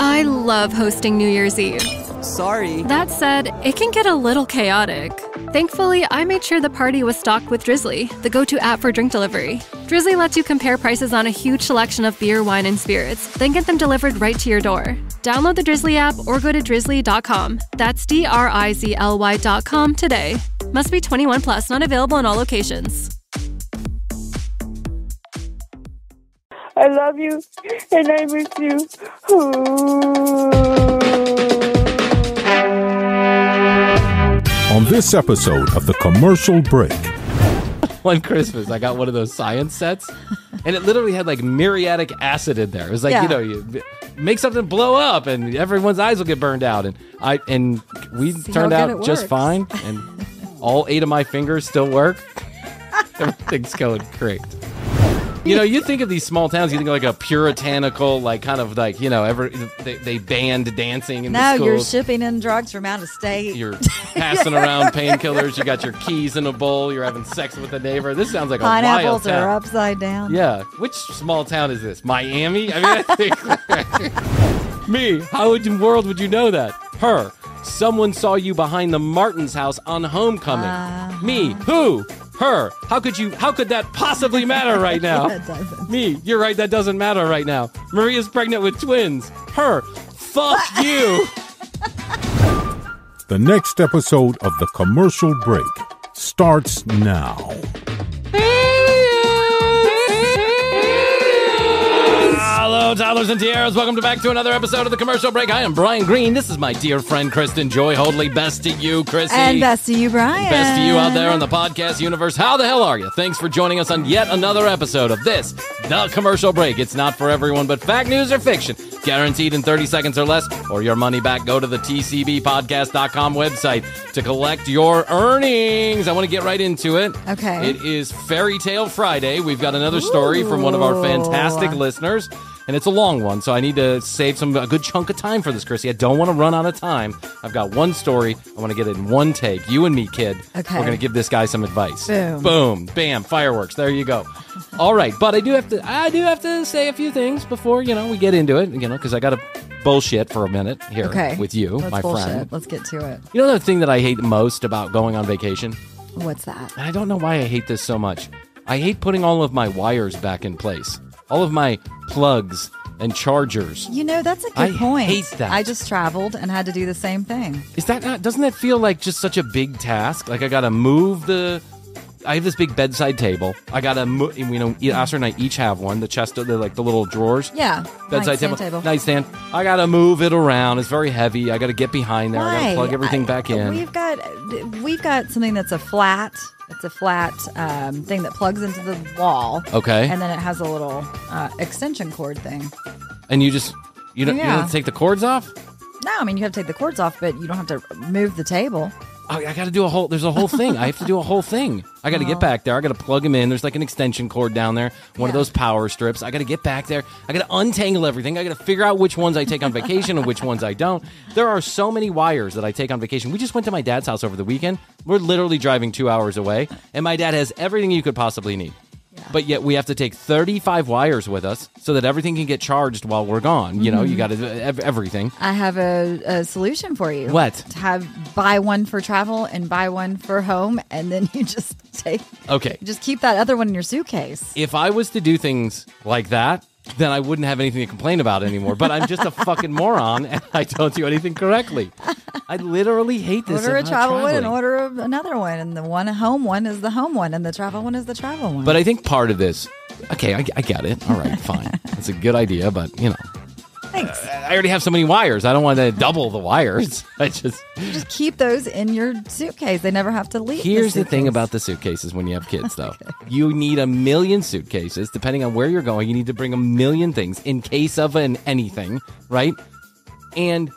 I love hosting New Year's Eve. Sorry. That said, it can get a little chaotic. Thankfully, I made sure the party was stocked with Drizzly, the go-to app for drink delivery. Drizzly lets you compare prices on a huge selection of beer, wine, and spirits, then get them delivered right to your door. Download the Drizzly app or go to drizzly.com. That's DRIZLY.com today. Must be 21 plus, not available in all locations. I love you, and I miss you. On this episode of The Commercial Break. One Christmas, I got one of those science sets, and it literally had like muriatic acid in there. It was like, you make something blow up, and everyone's eyes will get burned out. And we turned out just fine, and all 8 of my fingers still work. Everything's going great. You know, you think of these small towns, you think of like a puritanical, like kind of like, they banned dancing in the schools. No, you're shipping in drugs from out of state. You're passing around painkillers. You got your keys in a bowl. You're having sex with a neighbor. This sounds like a wild Pineapples town. are upside down. Yeah. Which small town is this? Miami? I mean, I think... Me, how in the world would you know that? Her. Someone saw you behind the Martin's house on homecoming. Me. Who? Her. How could that possibly matter right now? That doesn't. Me. You're right, that doesn't matter right now. Maria's pregnant with twins. Her. Fuck you. The next episode of The Commercial Break starts now. Hello, toddlers and tiaras. Welcome back to another episode of The Commercial Break. I am Brian Green. This is my dear friend, Kristen Joy Hoadley. Best to you, Krissy. And best to you, Brian. Best to you out there in the podcast universe. How the hell are you? Thanks for joining us on yet another episode of this, The Commercial Break. It's not for everyone, but fact, news, or fiction. Guaranteed in 30 seconds or less, or your money back. Go to the tcbpodcast.com website to collect your earnings. I want to get right into it. Okay. It is Fairy Tale Friday. We've got another story from one of our fantastic listeners. And it's a long one, so I need to save a good chunk of time for this, Krissy. I don't want to run out of time. I've got one story. I want to get it in one take. You and me, kid. Okay. We're going to give this guy some advice. Boom. Boom. Bam. Fireworks. There you go. All right. But I do have to say a few things before, we get into it, because I got to bullshit for a minute here with you, Let's my bullshit. friend. Let's get to it. You know the thing that I hate most about going on vacation? What's that? And I don't know why I hate this so much. I hate putting all of my wires back in place. All of my plugs and chargers. That's a good point. I hate that. I just traveled and had to do the same thing. Is that not, doesn't that feel like just such a big task? Like I gotta move I have this big bedside table. I gotta move, Asher and I each have one. The chest, the little drawers. Yeah. Bedside nightstand. I gotta move it around. It's very heavy. I gotta get behind there. Why? I gotta plug everything back in. We've got something that's a flat. It's a flat thing that plugs into the wall. Okay. And then it has a little extension cord thing. And you don't you don't have to take the cords off? No, I mean, you have to take the cords off, but you don't have to move the table. Oh, I got to do there's a whole thing. I have to do a whole thing. I got to get back there. I got to plug them in. There's like an extension cord down there, one of those power strips. I got to get back there. I got to untangle everything. I got to figure out which ones I take on vacation and which ones I don't. There are so many wires that I take on vacation. We just went to my dad's house over the weekend. We're literally driving 2 hours away, and my dad has everything you could possibly need. Yeah. But yet we have to take 35 wires with us so that everything can get charged while we're gone. Mm-hmm. You got to do everything. I have a solution for you. What? Buy one for travel and buy one for home, and then you just just keep that other one in your suitcase. If I was to do things like that, then I wouldn't have anything to complain about anymore. But I'm just a fucking moron, and I don't do anything correctly. I literally hate this. Order a travel one and order another one, and the one home one is the home one, and the travel one is the travel one. But I think part of this, I get it. All right, fine. It's a good idea, but, Thanks. I already have so many wires. I don't want to double the wires. You just keep those in your suitcase. They never have to leave. Here's the thing about the suitcases when you have kids, though. You need a million suitcases. Depending on where you're going, you need to bring a million things in case of anything, right? And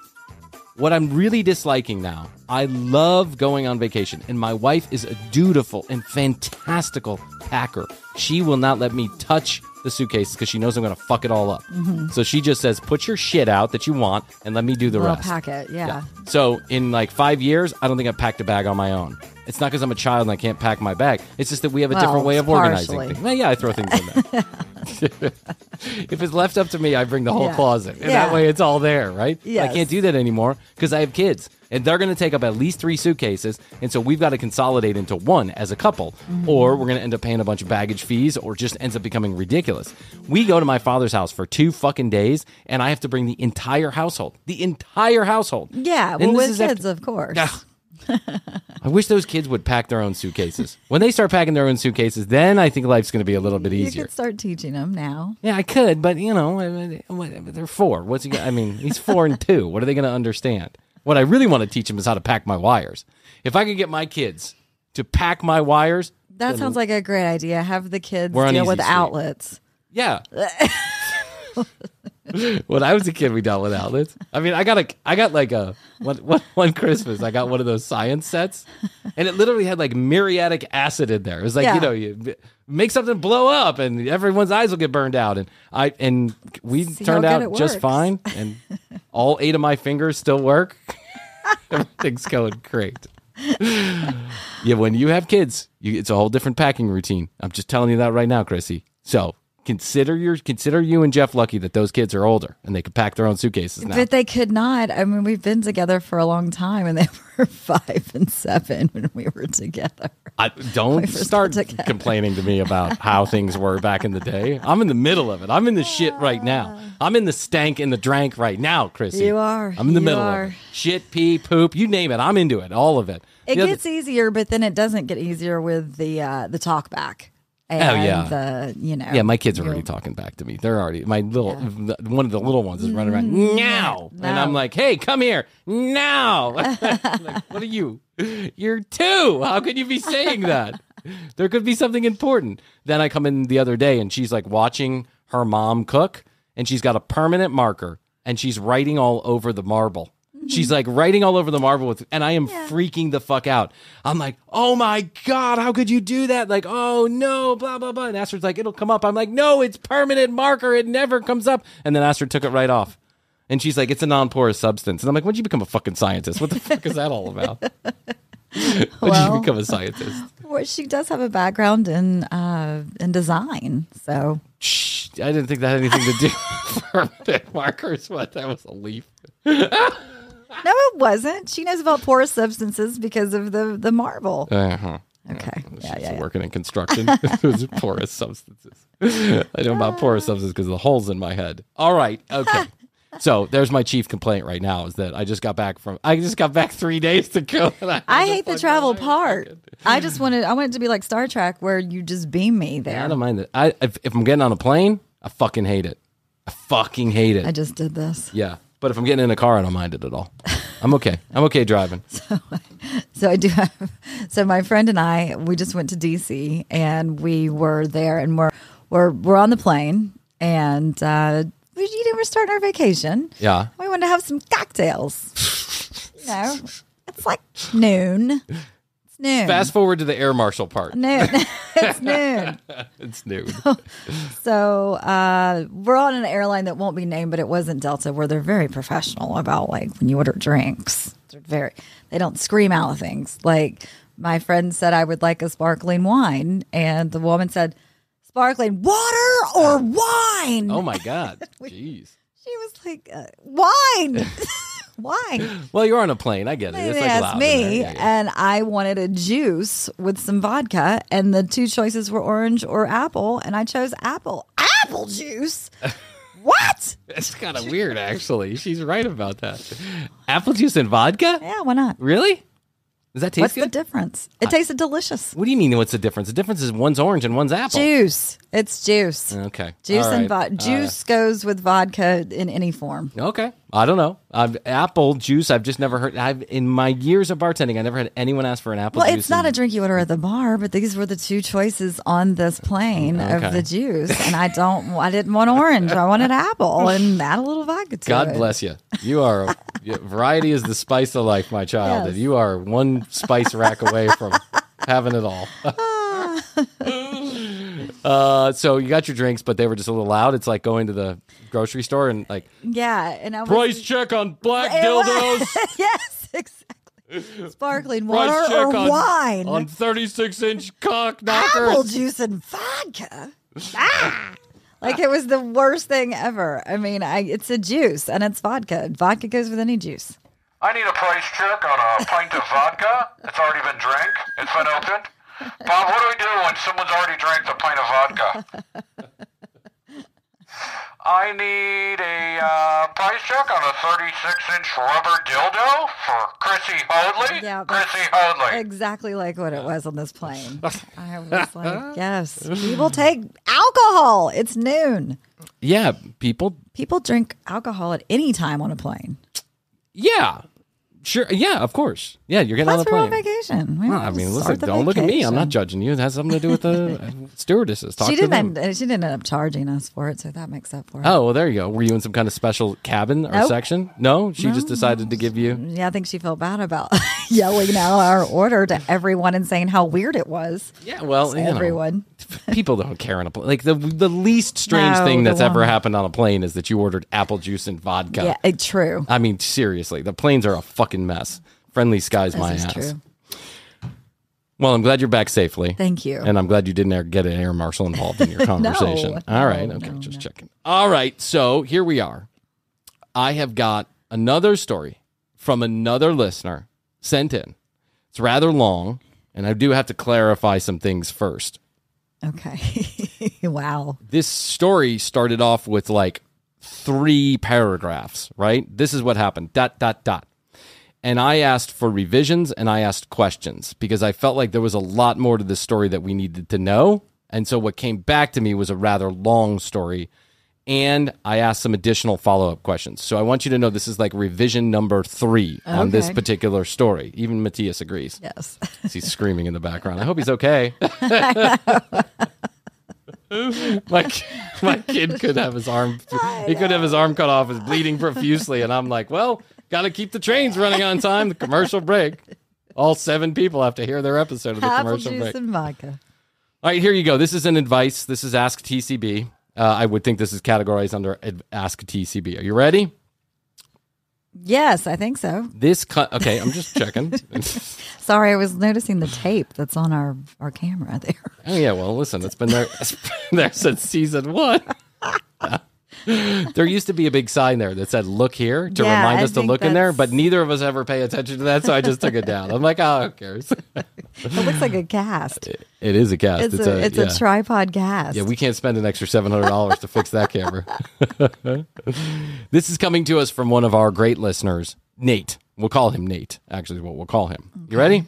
what I'm really disliking now, I love going on vacation, and my wife is a dutiful and fantastical packer. She will not let me touch the suitcase because she knows I'm going to fuck it all up. Mm-hmm. So she just says, put your shit out that you want and let me do the rest. I'll pack it, yeah. So in like 5 years, I don't think I've packed a bag on my own. It's not because I'm a child and I can't pack my bag. It's just that we have a different way of organizing things. Well, yeah, I throw things in there. If it's left up to me, I bring the whole closet. And that way it's all there, right? Yes. I can't do that anymore because I have kids. And they're going to take up at least 3 suitcases. And so we've got to consolidate into one as a couple. Or we're going to end up paying a bunch of baggage fees or just ends up becoming ridiculous. We go to my father's house for 2 fucking days and I have to bring the entire household. The entire household. Yeah, well, with kids, of course. I wish those kids would pack their own suitcases. When they start packing their own suitcases, then I think life's going to be a little bit easier. You could start teaching them now. Yeah, I could, but they're 4. What's he? He's 4 and 2. What are they going to understand? What I really want to teach them is how to pack my wires. If I could get my kids to pack my wires, that sounds like a great idea. Have the kids deal with outlets. Yeah. When I was a kid, we dealt with outlets. I got like one Christmas, I got one of those science sets, and it literally had like muriatic acid in there. It was like, you make something blow up, and everyone's eyes will get burned out. And we turned out just fine, and all 8 of my fingers still work. Everything's going great. Yeah, when you have kids, it's a whole different packing routine. I'm just telling you that right now, Krissy. So. Consider you and Jeff lucky that those kids are older and they could pack their own suitcases now. But they could not. We've been together for a long time, and they were 5 and 7 when we were together. Don't start complaining to me about how things were back in the day. I'm in the middle of it. I'm in the shit right now. I'm in the stank and the drank right now, Krissy. You are. I'm in the middle of it. Shit, pee, poop, you name it. I'm into it. All of it. It gets easier, but then it doesn't get easier with the talk back. And, my kids are already talking back to me. They're already one of the little ones is running around now, and I'm like, "Hey, come here now!" Like, what are you? You're 2. How could you be saying that? There could be something important. Then I come in the other day, and she's like watching her mom cook, and she's got a permanent marker, and she's writing all over the marble. She's like writing all over the marble and I am freaking the fuck out. I'm like, oh my God, how could you do that? Like, oh no, blah, blah, blah. And Astrid's like, it'll come up. I'm like, no, it's permanent marker. It never comes up. And then Astrid took it right off. And she's like, it's a non-porous substance. And I'm like, when did you become a fucking scientist? What the fuck is that all about? When did you become a scientist? Well, she does have a background in design, so. Shh, I didn't think that had anything to do with permanent markers. What? That was a leaf. No, it wasn't. She knows about porous substances because of the marble. Uh-huh. Okay. She's working in construction. It was porous substances. I know about porous substances because of the holes in my head. All right. Okay. So there's my chief complaint right now is that I just got back 3 days ago. I hate the travel part. I want it to be like Star Trek where you just beam me there. Yeah, I don't mind it. If I'm getting on a plane, I fucking hate it. I fucking hate it. I just did this. Yeah. But if I'm getting in a car, I don't mind it at all. I'm okay. I'm okay driving. So I do have. So my friend and I, we just went to DC and we were there and we're on the plane and we're starting our vacation. Yeah. We wanted to have some cocktails. It's like noon. It's noon. Fast forward to the air marshal part. Noon. It's noon. It's noon. So we're on an airline that won't be named, but it wasn't Delta, where they're very professional about like when you order drinks. They don't scream out things. Like my friend said, I would like a sparkling wine, and the woman said, "Sparkling water or wine?" Oh my God! Jeez. She was like, "Wine." Wine. Well, you're on a plane. I get it. It's like loud me, yeah. And I wanted a juice with some vodka, and the 2 choices were orange or apple, and I chose apple. Apple juice? What? It's kind of weird, actually. She's right about that. Apple juice and vodka? Yeah, why not? Really? Does that taste good? What's the difference? It tasted delicious. What do you mean, what's the difference? The difference is one's orange and one's apple. Juice. It's juice. Okay. Juice and vodka. Juice goes with vodka in any form. Okay. I don't know. Apple juice, I've just never heard. In my years of bartending, I never had anyone ask for an apple juice. Well, it's not a drink you order at the bar, but these were the 2 choices on this plane of the juice. And I didn't want orange. I wanted apple and add a little vodka to it. God bless you. You are, variety is the spice of life, my child. Yes. And you are one spice rack away from having it all. So you got your drinks, but they were just a little loud. It's like going to the grocery store and like, and I was, price check on black dildos. Yes, exactly. Sparkling water Price check or wine on 36-inch cock knockers. Apple juice and vodka. Like, it was the worst thing ever. I mean, it's a juice, and it's vodka. Vodka goes with any juice. I need a price check on a pint of vodka. It's already been drank. It's been opened. Bob, what do we do when someone's already drank the pint of vodka? I need a price check on a 36-inch rubber dildo for Krissy Hoadley. Yeah, Krissy Hoadley. Exactly like what it was on this plane. I was like, yes, people take alcohol. It's noon. Yeah, people drink alcohol at any time on a plane. Yeah. Sure. Yeah, of course. Yeah, you're getting on the Plus, we're plane. on vacation. Well, I mean, listen, don't look at me. I'm not judging you. It has something to do with the stewardesses. Talk to them. She didn't end up charging us for it, so that makes up for it. Oh, well, there you go. Were you in some kind of special cabin or section? No? She just decided to give you... Yeah, I think she felt bad about yelling out our order to everyone and saying how weird it was. Yeah, well, everyone. People don't care on a plane. Like, the least strange thing that's ever happened on a plane is that you ordered apple juice and vodka. Yeah, true. I mean, seriously, the planes are a fucking mess. Friendly skies, my ass. True. Well, I'm glad you're back safely. Thank you. And I'm glad you didn't get an air marshal involved in your conversation. All right. Okay. Just checking. All right. So here we are. I have got another story from another listener sent in. It's rather long, and I do have to clarify some things first. Okay. Wow. This story started off with like 3 paragraphs, right? This is what happened. ... And I asked for revisions and I asked questions because I felt like there was a lot more to this story that we needed to know. And so what came back to me was a rather long story. And I asked some additional follow-up questions. So I want you to know this is like revision number 3 on this particular story. Even Matthias agrees. Yes. He's screaming in the background. I hope he's okay. my kid could have his arm. He could have his arm cut off. Is bleeding profusely, and I'm like, well, got to keep the trains running on time. The commercial break. All 7 people have to hear their episode of the commercial break. Apple juice and vodka. All right, here you go. This is an advice. This is Ask TCB. I would think this is categorized under Ask TCB. Are you ready? Yes, I think so. Okay, I'm just checking. Sorry, I was noticing the tape that's on our camera there. Oh, yeah, well, listen, it's been there since season 1. There used to be a big sign there that said, look here, to remind us to look in there, but neither of us ever pay attention to that, so I just took it down. I'm like, oh, who cares? It looks like a cast. It is a cast. It's a tripod cast. Yeah, we can't spend an extra $700 to fix that camera. This is coming to us from one of our great listeners, Nate. We'll call him Nate, actually is what we'll call him. Okay. You ready?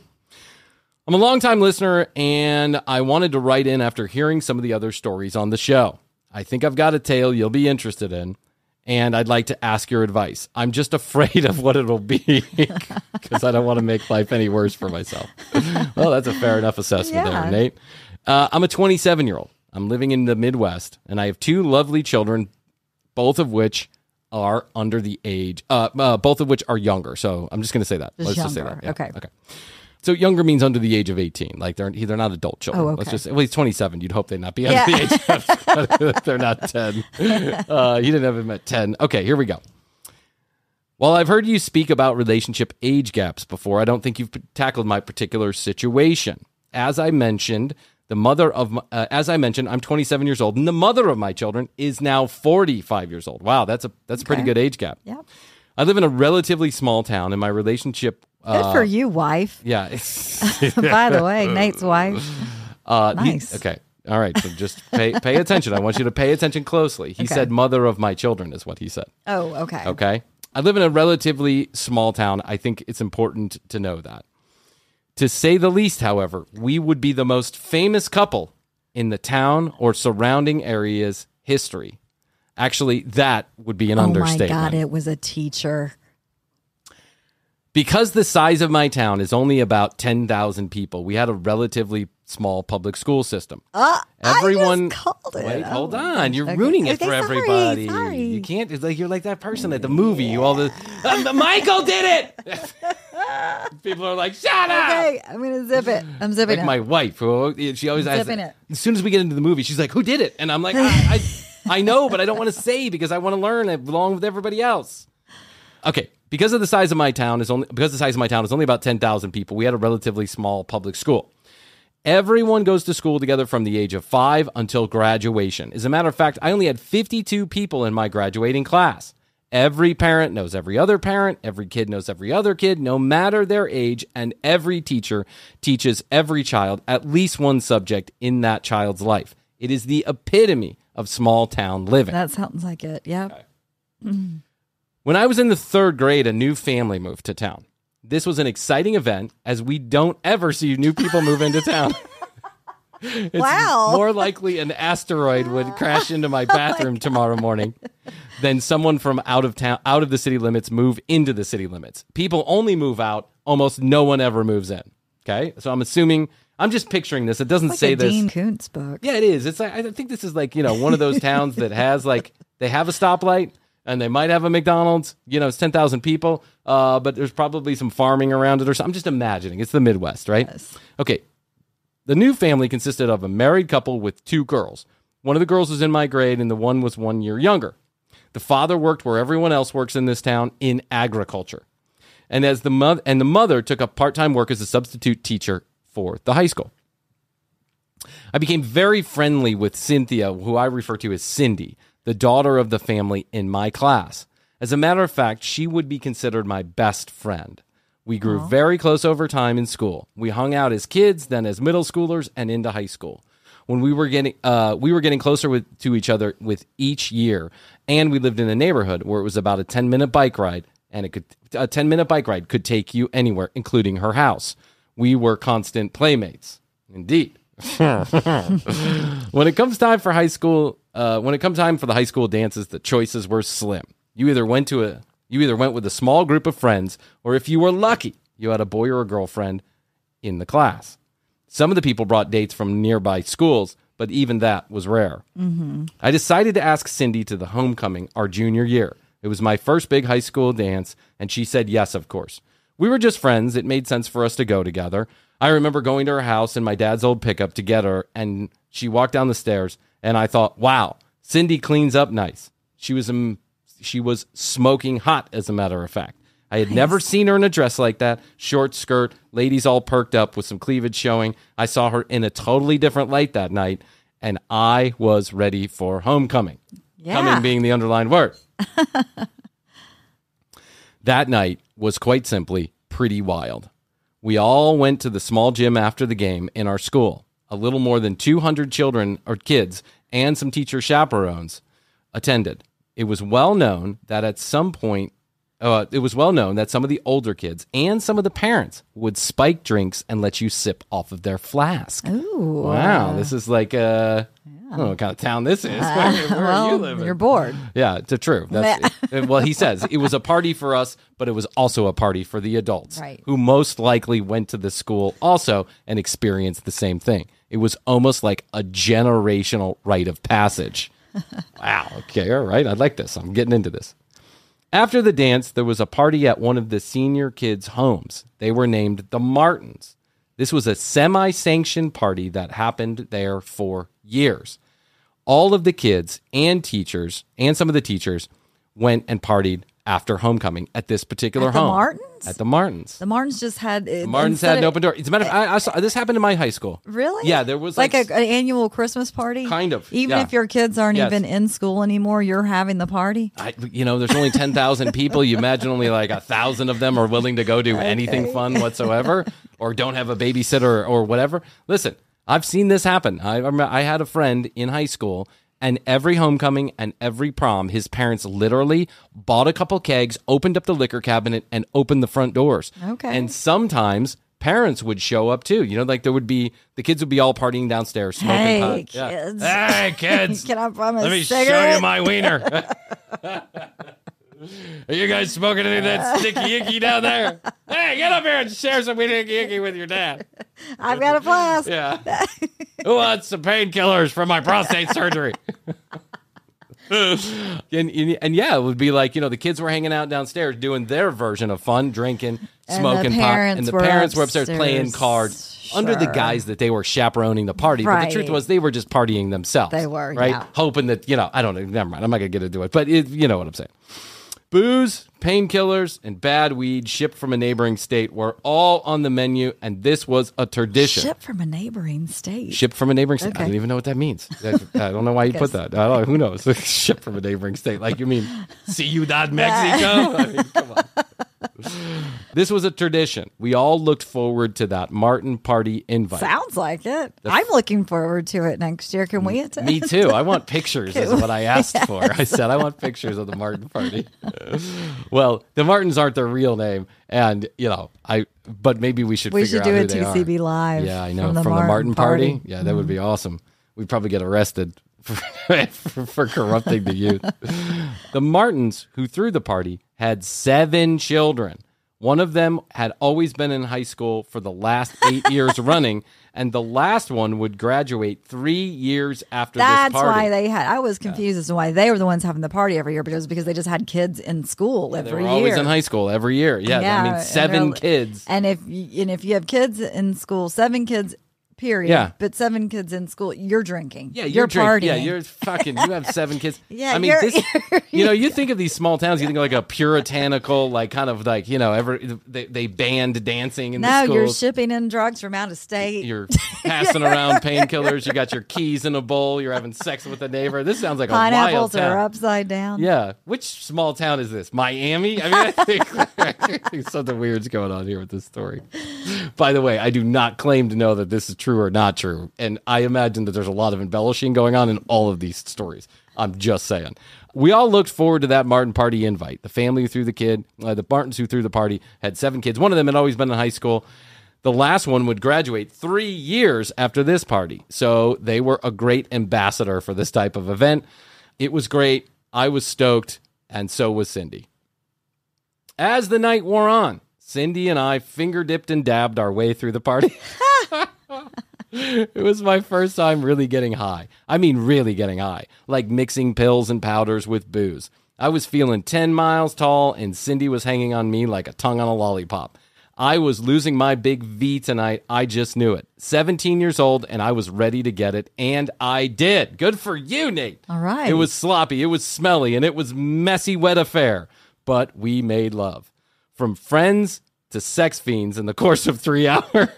I'm a longtime listener, and I wanted to write in after hearing some of the other stories on the show. I think I've got a tale you'll be interested in, and I'd like to ask your advice. I'm just afraid of what it'll be because I don't want to make life any worse for myself. Well, that's a fair enough assessment there, Nate. I'm a 27-year-old. I'm living in the Midwest, and I have 2 lovely children, both of which are under the age, both of which are younger. So I'm just going to say that. Let's just say that. Yeah. Okay. So younger means under the age of 18. Like they're not adult children. Oh, okay. Well, he's 27. You'd hope they'd not be under the age of, they're not 10. He didn't have him at 10. Okay, here we go. While I've heard you speak about relationship age gaps before, I don't think you've tackled my particular situation. As I mentioned, I'm 27 years old, and the mother of my children is now 45 years old. Wow, that's a pretty good age gap. Yeah. I live in a relatively small town, and my relationship. Good for you, wife. Yeah. By the way, Nate's wife. Nice. Okay. All right. So just pay attention. I want you to pay attention closely. He said mother of my children is what he said. Oh, okay. Okay. I live in a relatively small town. I think it's important to know that. To say the least, however, we would be the most famous couple in the town or surrounding area's history. Actually, that would be an understatement. Oh my God, it was a teacher. Because the size of my town is only about 10,000 people, we had a relatively small public school system. Everyone, I just called it. Wait, hold on. You're ruining it for everybody. Sorry. You can't. It's like you're like that person at the movie. You all the Michael did it. People are like, shut up. Okay, I'm gonna zip it. I'm zipping like it. My wife, who she always asks. It. As soon as we get into the movie, she's like, "Who did it?" And I'm like, I know, but I don't want to say because I want to learn along with everybody else. Okay. Because the size of my town is only about 10,000 people, we had a relatively small public school. Everyone goes to school together from the age of 5 until graduation. As a matter of fact, I only had 52 people in my graduating class. Every parent knows every other parent. Every kid knows every other kid, no matter their age. And every teacher teaches every child at least one subject in that child's life. It is the epitome of small town living. That sounds like it. Yep. Okay. When I was in the 3rd grade, a new family moved to town. This was an exciting event, as we don't ever see new people move into town. It's Wow. more likely an asteroid would crash into my bathroom tomorrow morning than someone from out of town, out of the city limits, move into the city limits. People only move out. Almost no one ever moves in. Okay? So I'm assuming, I'm just picturing this. It doesn't Like say a this. Dean Koontz book. Yeah, it is. It's like, I think this is like, one of those towns that has like, they have a stoplight and they might have a McDonald's. It's 10,000 people, but there's probably some farming around it or something. I'm just imagining. It's the Midwest, right? Yes. Okay. The new family consisted of a married couple with 2 girls. One of the girls was in my grade and the one was 1 year younger. The father worked where everyone else works in this town, in agriculture. And the mother took up part-time work as a substitute teacher for the high school. I became very friendly with Cynthia, who I refer to as Cindy, the daughter of the family in my class. As a matter of fact, she would be considered my best friend. We grew very close over time in school. We hung out as kids, then as middle schoolers, and into high school. When we were getting closer to each other with each year, and we lived in a neighborhood where it was about a 10-minute bike ride, and a 10-minute bike ride could take you anywhere, including her house. We were constant playmates, indeed. When it comes time for the high school dances, the choices were slim. You either went with a small group of friends, or if you were lucky, you had a boy or a girlfriend in the class. Some of the people brought dates from nearby schools, but even that was rare. Mm-hmm. I decided to ask Cindy to the homecoming our junior year. It was my first big high school dance, and she said yes, of course. We were just friends. It made sense for us to go together. I remember going to her house in my dad's old pickup to get her, and she walked down the stairs, and I thought, wow, Cindy cleans up nice. She was smoking hot, as a matter of fact. I had never seen her in a dress like that. Short skirt, ladies all perked up with some cleavage showing. I saw her in a totally different light that night, and I was ready for homecoming. Yeah. Coming being the underlined word. That night was quite simply pretty wild. We all went to the small gym after the game in our school. A little more than 200 children or kids and some teacher chaperones attended. It was well known that some of the older kids and some of the parents would spike drinks and let you sip off of their flask. Ooh. Wow, this is like I don't know what kind of town this is. Where are you living? You're bored. Yeah, it's true. Well, he says it was a party for us, but it was also a party for the adults, right, who most likely went to the school also and experienced the same thing. It was almost like a generational rite of passage. Wow. Okay. All right. I like this. I'm getting into this. After the dance, there was a party at one of the senior kids' homes. They were named the Martins. This was a semi-sanctioned party that happened there for years. All of the kids and teachers and some of the teachers went and partied after homecoming at this particular home. At the Martins? The Martins just had... The Martins had an open door. As a matter of fact, I saw this happened in my high school. Really? Yeah, there was like an annual Christmas party? Kind of. Even if your kids aren't even in school anymore, you're having the party? There's only 10,000 people. You imagine only like 1,000 of them are willing to go do anything fun whatsoever, or don't have a babysitter or whatever. Listen, I've seen this happen. I had a friend in high school, and every homecoming and every prom, his parents literally bought a couple kegs, opened up the liquor cabinet, and opened the front doors. Okay. And sometimes parents would show up too. The kids would be all partying downstairs, smoking pot. Kids. Yeah. Hey, kids. Can I promise? Let me show you my wiener. Are you guys smoking any of that sticky icky down there? Hey, get up here and share some sticky icky with your dad. I've got a flask. Yeah. Who wants some painkillers from my prostate surgery? and yeah, it would be like, the kids were hanging out downstairs doing their version of fun, drinking, smoking pot, and the parents were upstairs playing cards. Sure. Under the guise that they were chaperoning the party. Right. But the truth was they were just partying themselves. They were, right? Yeah. Hoping that, I don't know, never mind. I'm not going to get into it. But you know what I'm saying. Booze, painkillers, and bad weed shipped from a neighboring state were all on the menu, and this was a tradition. Shipped from a neighboring state. Shipped from a neighboring state. Okay. I don't even know what that means. I don't know why you put that. I don't know. Who knows? Shipped from a neighboring state. Like, you mean Ciudad, Mexico? I mean, come on. This was a tradition. We all looked forward to that Martin party invite. Sounds like it. I'm looking forward to it next year. Can we attend? Me too. I want pictures is what I asked for. I said, I want pictures of the Martin party. Well, the Martins aren't their real name. And, but maybe we should figure out who they are. We should do a TCB live. Yeah, I know. From the Martin party? Yeah, that would be awesome. We'd probably get arrested for corrupting the youth. The Martins, who threw the party, had 7 children. One of them had always been in high school for the last 8 years running, and the last one would graduate 3 years after this party. That's why they had. I was confused as to why they were the ones having the party every year, but it was because they just had kids in school every year. They were always in high school every year. Yeah, I mean 7 kids. And if you have kids in school, 7 kids. Period. Yeah. But 7 kids in school, you're drinking. Yeah, you're partying. Yeah, you're fucking. You have 7 kids. Yeah, I mean, you think of these small towns, you think of like a puritanical, like kind of like they banned dancing in the schools. No, you're shipping in drugs from out of state. You're passing around painkillers. You got your keys in a bowl. You're having sex with a neighbor. This sounds like a wild Pineapples town. are upside down. Yeah. Which small town is this? Miami? I mean, I think something weird's going on here with this story. By the way, I do not claim to know that this is true or not true. And I imagine that there's a lot of embellishing going on in all of these stories. I'm just saying. We all looked forward to that Martin party invite. The family who threw the Martins who threw the party had 7 kids. One of them had always been in high school. The last one would graduate 3 years after this party. So they were a great ambassador for this type of event. It was great. I was stoked. And so was Cindy. As the night wore on, Cindy and I finger dipped and dabbed our way through the party. It was my first time really getting high. I mean, really getting high. Like mixing pills and powders with booze. I was feeling 10 miles tall, and Cindy was hanging on me like a tongue on a lollipop. I was losing my big V tonight. I just knew it. 17 years old, and I was ready to get it, and I did. Good for you, Nate. All right. It was sloppy, it was smelly, and it was messy, wet affair. But we made love. From friends to sex fiends in the course of 3 hours.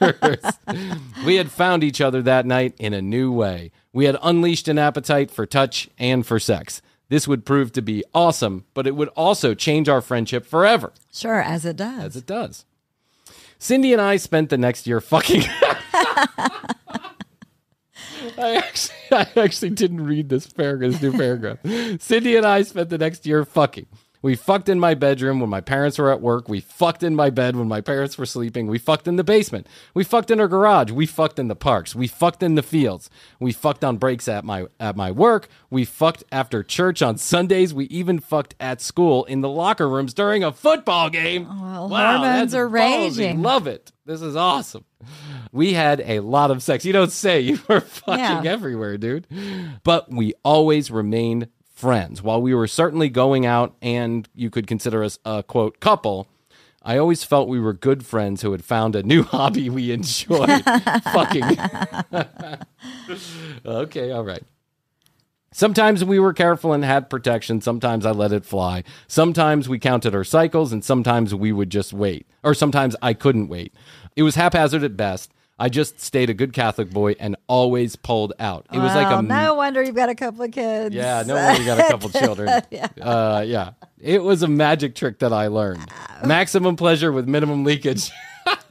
We had found each other that night in a new way. We had unleashed an appetite for touch and for sex. This would prove to be awesome, but it would also change our friendship forever. Sure, as it does. As it does. Cindy and I spent the next year fucking... I actually didn't read this new paragraph. Cindy and I spent the next year fucking. We fucked in my bedroom when my parents were at work. We fucked in my bed when my parents were sleeping. We fucked in the basement. We fucked in our garage. We fucked in the parks. We fucked in the fields. We fucked on breaks at my work. We fucked after church on Sundays. We even fucked at school in the locker rooms during a football game. Well, wow, hormones are ballsy. raging. Love it. This is awesome. We had a lot of sex. You don't say. You were fucking everywhere, dude. But we always remained friends. While we were certainly going out and you could consider us a, quote, couple, I always felt we were good friends who had found a new hobby we enjoyed. Fucking. Okay, all right. Sometimes we were careful and had protection. Sometimes I let it fly. Sometimes we counted our cycles, and sometimes we would just wait. Or sometimes I couldn't wait. It was haphazard at best. I just stayed a good Catholic boy and always pulled out. It was like a... No wonder you've got a couple of kids. Yeah, no wonder you got a couple children. Yeah. It was a magic trick that I learned. Maximum pleasure with minimum leakage.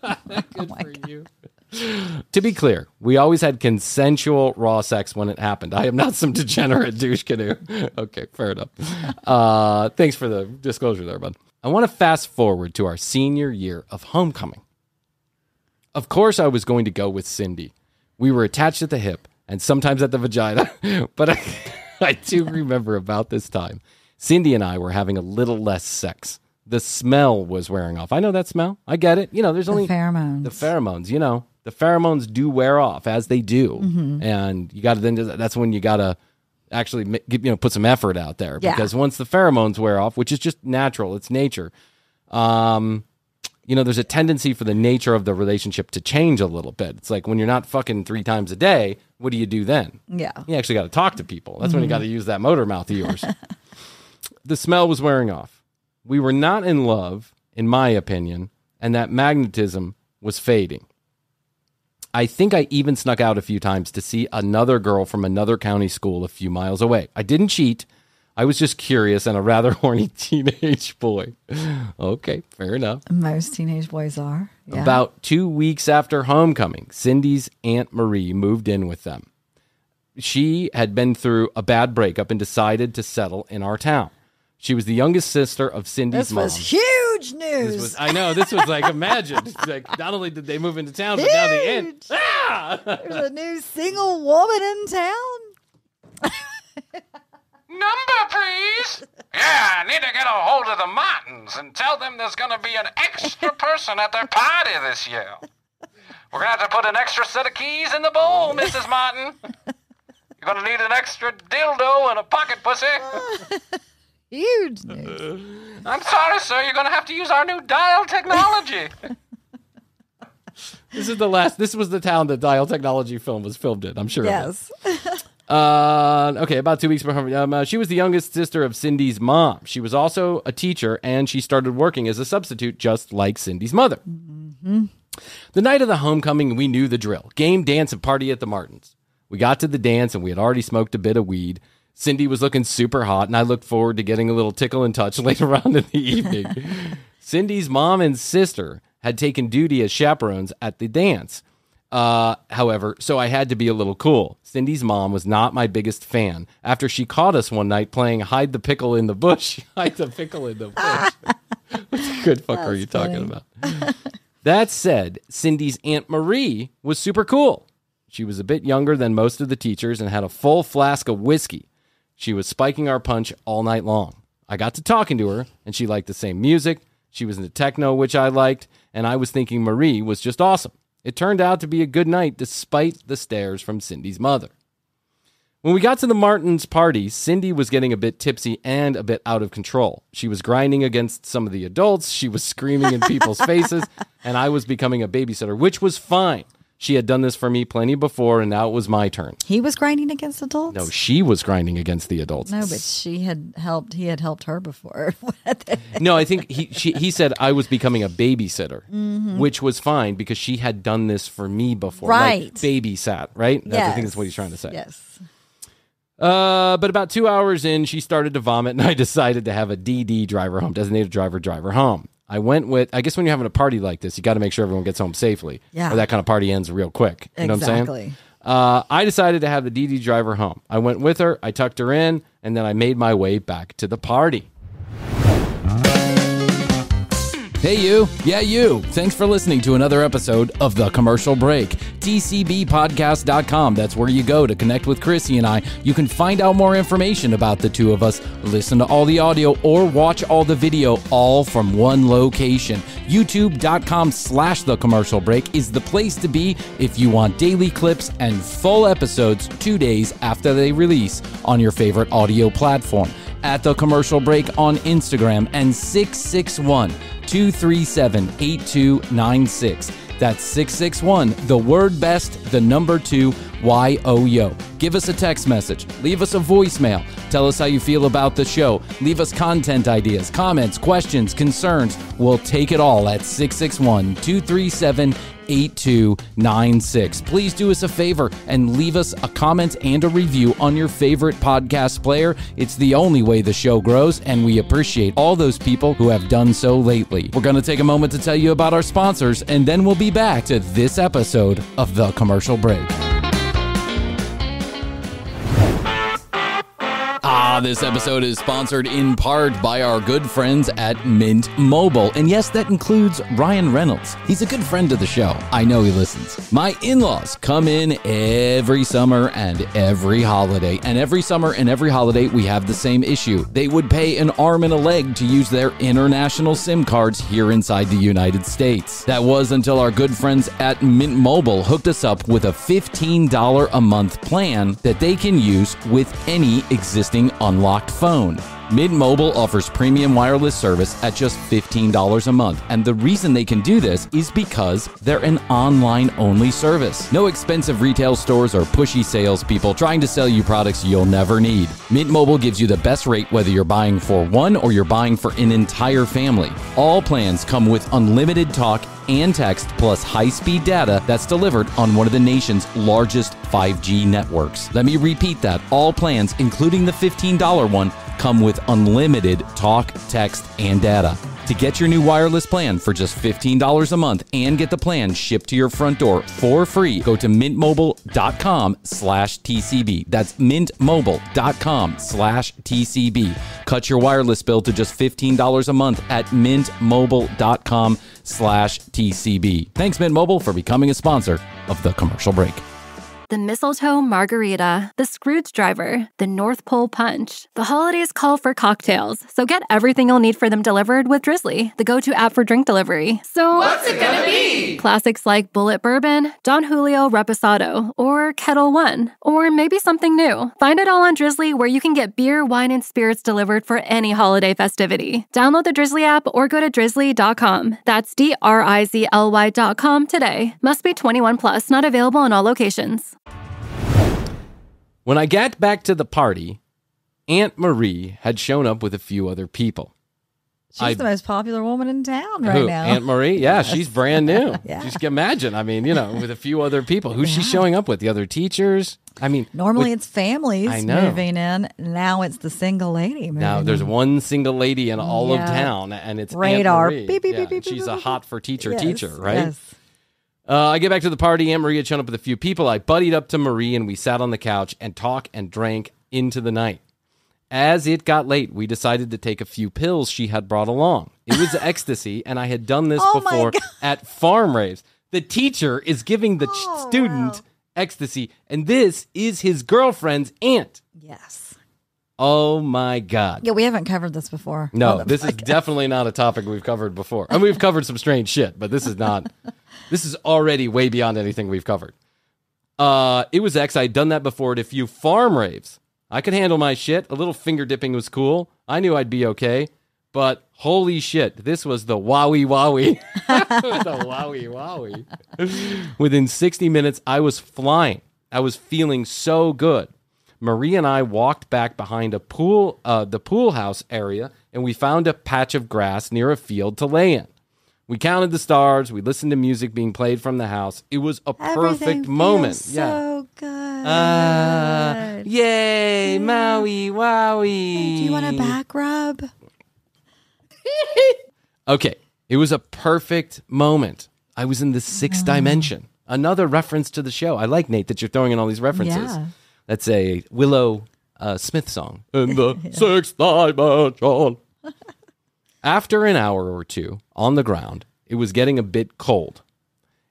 Good for you. To be clear, we always had consensual raw sex when it happened. I am not some degenerate douche canoe. Okay, fair enough. Thanks for the disclosure there, bud. I want to fast forward to our senior year of homecoming. Of course, I was going to go with Cindy. We were attached at the hip and sometimes at the vagina, but I do remember about this time. Cindy and I were having a little less sex. The smell was wearing off. I know that smell. I get it. There's only pheromones. The pheromones, the pheromones do wear off as they do. Mm-hmm. And you got to that's when you got to actually put some effort out there because once the pheromones wear off, which is just natural, it's nature. There's a tendency for the nature of the relationship to change a little bit. It's like when you're not fucking 3 times a day, what do you do then? Yeah. You actually got to talk to people. That's when you got to use that motor mouth of yours. The smell was wearing off. We were not in love, in my opinion, and that magnetism was fading. I think I even snuck out a few times to see another girl from another county school a few miles away. I didn't cheat. I was just curious and a rather horny teenage boy. Okay, fair enough. Most teenage boys are. Yeah. About 2 weeks after homecoming, Cindy's Aunt Marie moved in with them. She had been through a bad breakup and decided to settle in our town. She was the youngest sister of Cindy's mom. This was huge news. I know. This was like, imagine. Like, not only did they move into town, but now the aunt. Ah! There's a new single woman in town. Number, please. Yeah, I need to get a hold of the Martins and tell them there's going to be an extra person at their party this year. We're going to have to put an extra set of keys in the bowl, Mrs. Martin. You're going to need an extra dildo and a pocket pussy. Huge news. I'm sorry, sir. You're going to have to use our new dial technology. This was the town that Dial Technology film was filmed in, I'm sure. Yes. Okay, about 2 weeks before. She was the youngest sister of Cindy's mom. She was also a teacher, and she started working as a substitute, just like Cindy's mother. Mm-hmm. The night of the homecoming, we knew the drill. Game, dance, and party at the Martins. We got to the dance, and we had already smoked a bit of weed. Cindy was looking super hot, and I looked forward to getting a little tickle and touch later on in the evening. Cindy's mom and sister had taken duty as chaperones at the dance. However, so I had to be a little cool. Cindy's mom was not my biggest fan after she caught us one night playing hide the pickle in the bush. Hide the pickle in the bush. What good fuck are you talking about? That said, Cindy's Aunt Marie was super cool. She was a bit younger than most of the teachers and had a full flask of whiskey. She was spiking our punch all night long. I got to talking to her, and she liked the same music. She was into techno, which I liked, and I was thinking Marie was just awesome. It turned out to be a good night despite the stares from Cindy's mother. When we got to the Martins' party, Cindy was getting a bit tipsy and a bit out of control. She was grinding against some of the adults, she was screaming in people's faces, and I was becoming a babysitter, which was fine. She had done this for me plenty before, and now it was my turn. He was grinding against adults? No, she was grinding against the adults. No, but he had helped her before. No, I think he said I was becoming a babysitter, which was fine because she had done this for me before. Right. Like babysat, right? Yes. I think that's what he's trying to say. Yes. But about 2 hours in, she started to vomit, and I decided to have a DD driver home, designated driver home. I went with, I guess when you're having a party like this, you got to make sure everyone gets home safely. Yeah. Or that kind of party ends real quick. You know what I'm saying? I decided to have the DD driver home. I went with her, I tucked her in, and then I made my way back to the party. Hey, you. Yeah, you. Thanks for listening to another episode of The Commercial Break. TCBpodcast.com. That's where you go to connect with Krissy and I. You can find out more information about the two of us, listen to all the audio, or watch all the video, all from one location. YouTube.com/The Commercial Break is the place to be if you want daily clips and full episodes 2 days after they release on your favorite audio platform. At The Commercial Break on Instagram and 661-237-8296. That's 661, the word best, the number 2, YOYO. Give us a text message. Leave us a voicemail. Tell us how you feel about the show. Leave us content ideas, comments, questions, concerns. We'll take it all at 661-237-8296. Please do us a favor and leave us a comment and a review on your favorite podcast player. It's the only way the show grows, and we appreciate all those people who have done so lately. We're going to take a moment to tell you about our sponsors, and then we'll be back to this episode of The Commercial Break. This episode is sponsored in part by our good friends at Mint Mobile. And yes, that includes Ryan Reynolds. He's a good friend of the show. I know he listens. My in-laws come in every summer and every holiday. And every summer and every holiday, we have the same issue. They would pay an arm and a leg to use their international SIM cards here inside the United States. That was until our good friends at Mint Mobile hooked us up with a $15 a month plan that they can use with any existing unlocked phone. Mint Mobile offers premium wireless service at just $15 a month. And the reason they can do this is because they're an online-only service. No expensive retail stores or pushy salespeople trying to sell you products you'll never need. Mint Mobile gives you the best rate whether you're buying for one or you're buying for an entire family. All plans come with unlimited talk and text plus high-speed data that's delivered on one of the nation's largest 5G networks. Let me repeat that. All plans, including the $15 one, come with unlimited talk, text, and data. To get your new wireless plan for just $15 a month and get the plan shipped to your front door for free, go to mintmobile.com/TCB. That's mintmobile.com/TCB. Cut your wireless bill to just $15 a month at mintmobile.com/TCB. Thanks, Mint Mobile, for becoming a sponsor of The Commercial Break. The mistletoe margarita, the Scrooge driver, the North Pole punch. The holidays call for cocktails, so get everything you'll need for them delivered with Drizzly, the go-to app for drink delivery. So what's it gonna be? Classics like Bullet Bourbon, Don Julio Reposado, or Kettle One, or maybe something new. Find it all on Drizzly, where you can get beer, wine, and spirits delivered for any holiday festivity. Download the Drizzly app or go to drizzly.com. That's DRIZLY.com today. Must be 21 plus, not available in all locations. When I got back to the party, Aunt Marie had shown up with a few other people. She's the most popular woman in town right now. Aunt Marie? Yeah, she's brand new. Yeah. Just imagine. I mean, with a few other people. Who's she showing up with? The other teachers? I mean, normally it's families moving in. Now it's the single lady moving Now there's in. one single lady in all of town, and it's Radar. Aunt Marie. Beep, beep, beep, beep, she's beep, a beep. hot for teacher, right? Yes. I get back to the party. Aunt Marie had shown up with a few people. I buddied up to Marie, and we sat on the couch and talked and drank into the night. As it got late, we decided to take a few pills she had brought along. It was ecstasy, and I had done this before at farm raves. The teacher is giving the student ecstasy, and this is his girlfriend's aunt. Yes. Oh, my God. Yeah, we haven't covered this before. No, this is definitely not a topic we've covered before. I mean, we've covered some strange shit, but this is not... This is already way beyond anything we've covered. It was X. I'd done that before at a few farm raves. I could handle my shit. A little finger dipping was cool. I knew I'd be okay. But holy shit, this was the wowie wowie. The wowie wowie. Within 60 minutes, I was flying. I was feeling so good. Marie and I walked back behind the pool house area, and we found a patch of grass near a field to lay in. We counted the stars. We listened to music being played from the house. It was a perfect moment. So good. Yay, Maui Wowie. Do you want a back rub? Okay, it was a perfect moment. I was in the sixth dimension. Another reference to the show. I like, Nate, that you're throwing in all these references. Yeah. That's a Willow Smith song. In the sixth dimension. After an hour or two on the ground, it was getting a bit cold.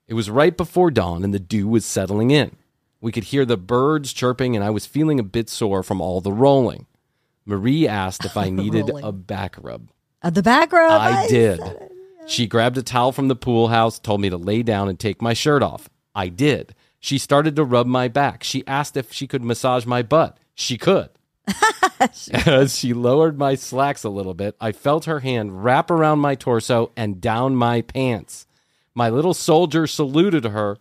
It was right before dawn and the dew was settling in. We could hear the birds chirping and I was feeling a bit sore from all the rolling. Marie asked if I needed a back rub. The back rub? I did. She grabbed a towel from the pool house, told me to lay down and take my shirt off. I did. She started to rub my back. She asked if she could massage my butt. She could. As she lowered my slacks a little bit, I felt her hand wrap around my torso and down my pants. My little soldier saluted her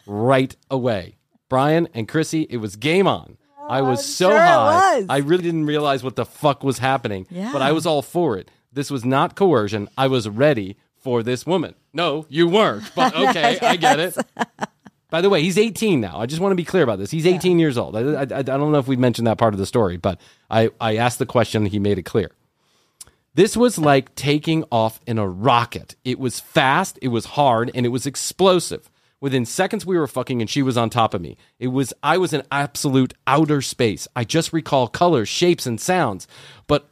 right away. Bryan and Krissy, it was game on. I was so high. I really didn't realize what the fuck was happening, but I was all for it. This was not coercion. I was ready for this woman. No, you weren't, but okay, I get it. By the way, he's 18 now. I just want to be clear about this. He's 18 years old. I don't know if we've mentioned that part of the story, but I asked the question and he made it clear. This was like taking off in a rocket. It was fast, it was hard, and it was explosive. Within seconds, we were fucking and she was on top of me. I was in absolute outer space. I just recall colors, shapes, and sounds. But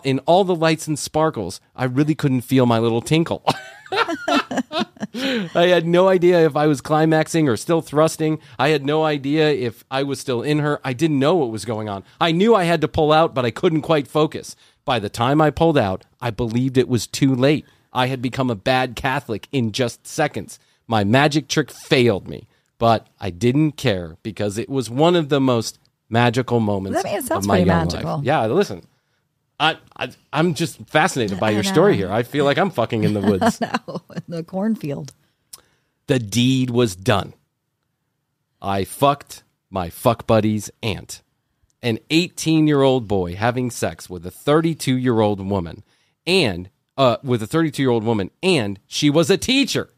in all the lights and sparkles, I really couldn't feel my little tinkle. I had no idea if I was climaxing or still thrusting. I had no idea if I was still in her. I didn't know what was going on. I knew I had to pull out, but I couldn't quite focus. By the time I pulled out, I believed it was too late. I had become a bad Catholic in just seconds. My magic trick failed me, but I didn't care because it was one of the most magical moments of my young life. Yeah, listen. I'm just fascinated by your story here. I feel like I'm fucking in the woods. No, in the cornfield. The deed was done. I fucked my fuck buddy's aunt. An 18-year-old boy having sex with a 32-year-old woman. And she was a teacher.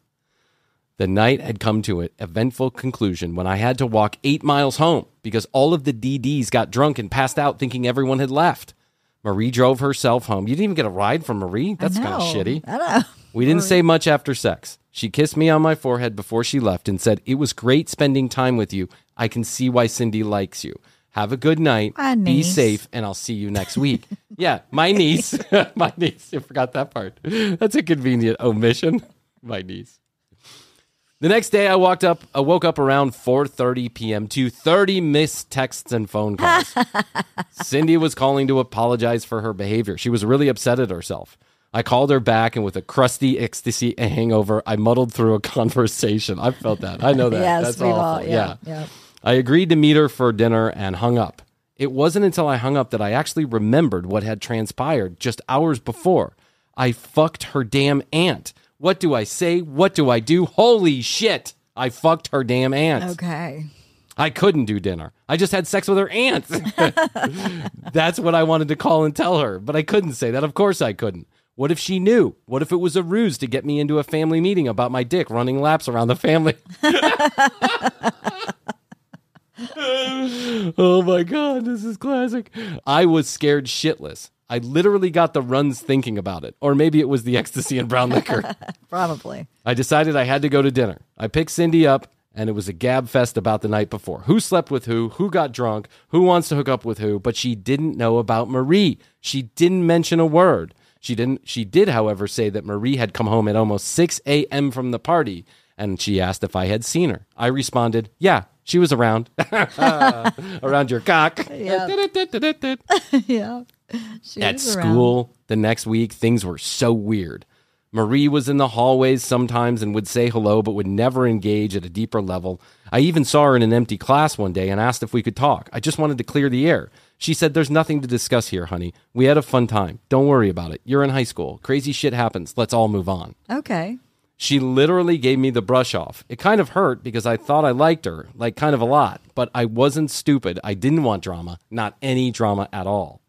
The night had come to an eventful conclusion when I had to walk 8 miles home because all of the DDs got drunk and passed out thinking everyone had left. Marie drove herself home. You didn't even get a ride from Marie? That's kind of shitty. I know. We didn't say much after sex. She kissed me on my forehead before she left and said, "It was great spending time with you. I can see why Cindy likes you. Have a good night. Be safe, and I'll see you next week." Yeah, my niece. My niece. You forgot that part. That's a convenient omission. My niece. The next day, I woke up around 4:30 p.m. to 30 missed texts and phone calls. Cindy was calling to apologize for her behavior. She was really upset at herself. I called her back, and with a crusty ecstasy hangover, I muddled through a conversation. I felt that. I know that. Yes, that's we've awful. all, yeah. I agreed to meet her for dinner and hung up. It wasn't until I hung up that I actually remembered what had transpired just hours before. I fucked her damn aunt. What do I say? What do I do? Holy shit. I fucked her damn aunt. Okay. I couldn't do dinner. I just had sex with her aunt. That's what I wanted to call and tell her, but I couldn't say that. Of course I couldn't. What if she knew? What if it was a ruse to get me into a family meeting about my dick running laps around the family? Oh my God, this is classic. I was scared shitless. I literally got the runs thinking about it. Or maybe it was the ecstasy and brown liquor. Probably. I decided I had to go to dinner. I picked Cindy up, and it was a gab fest about the night before. Who slept with who got drunk, who wants to hook up with who, but she didn't know about Marie. She didn't mention a word. She did, however, say that Marie had come home at almost 6 a.m. from the party, and she asked if I had seen her. I responded, yeah, she was around. Around your cock. Yeah. At school the next week, things were so weird. Marie was in the hallways sometimes and would say hello, but would never engage at a deeper level. I even saw her in an empty class one day and asked if we could talk. I just wanted to clear the air. She said, "There's nothing to discuss here, honey. We had a fun time. Don't worry about it. You're in high school. Crazy shit happens. Let's all move on." Okay. She literally gave me the brush off. It kind of hurt because I thought I liked her, like kind of a lot, but I wasn't stupid. I didn't want drama, not any drama at all.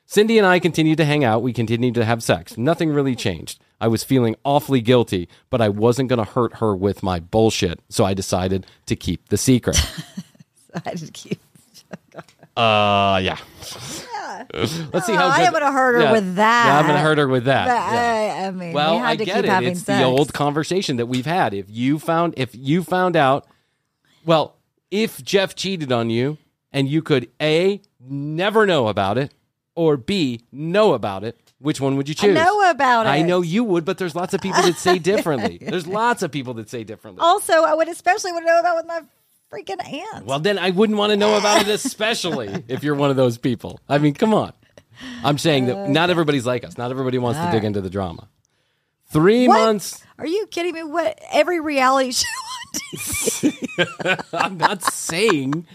Cindy and I continued to hang out. We continued to have sex. Nothing really changed. I was feeling awfully guilty, but I wasn't going to hurt her with my bullshit, so I decided to keep the secret. Yeah. Let's see how good. I'm going to hurt her with that. Yeah, I'm going to hurt her with that. But yeah. I mean, well, we had I to get keep it. having It's sex. the old conversation that we've had. If you found out, well, if Jeff cheated on you and you could A, never know about it, or B, know about it, which one would you choose? I know about it. I know you would, but there's lots of people that say differently. There's lots of people that say differently. Also, I would especially want to know about with my freaking aunt. Well, then I wouldn't want to know about it, especially if you're one of those people. I mean, come on. I'm saying that not everybody's like us. Not everybody wants to dig into the drama. 3 months. Are you kidding me? What every reality show on TV? I'm not saying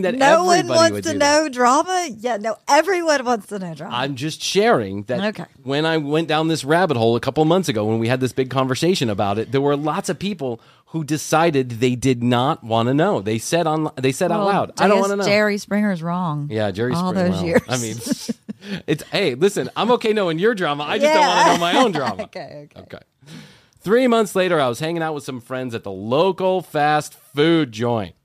that no everybody one wants would to do know that. drama. Yeah, no, everyone wants to know drama. I'm just sharing that when I went down this rabbit hole a couple months ago when we had this big conversation about it, there were lots of people who decided they did not want to know. They said out loud, "I don't want to know." Jerry Springer's wrong. Yeah, Jerry all Springer. those years. I mean, hey, listen, I'm okay knowing your drama. I just don't want to know my own drama. Okay. 3 months later, I was hanging out with some friends at the local fast food joint.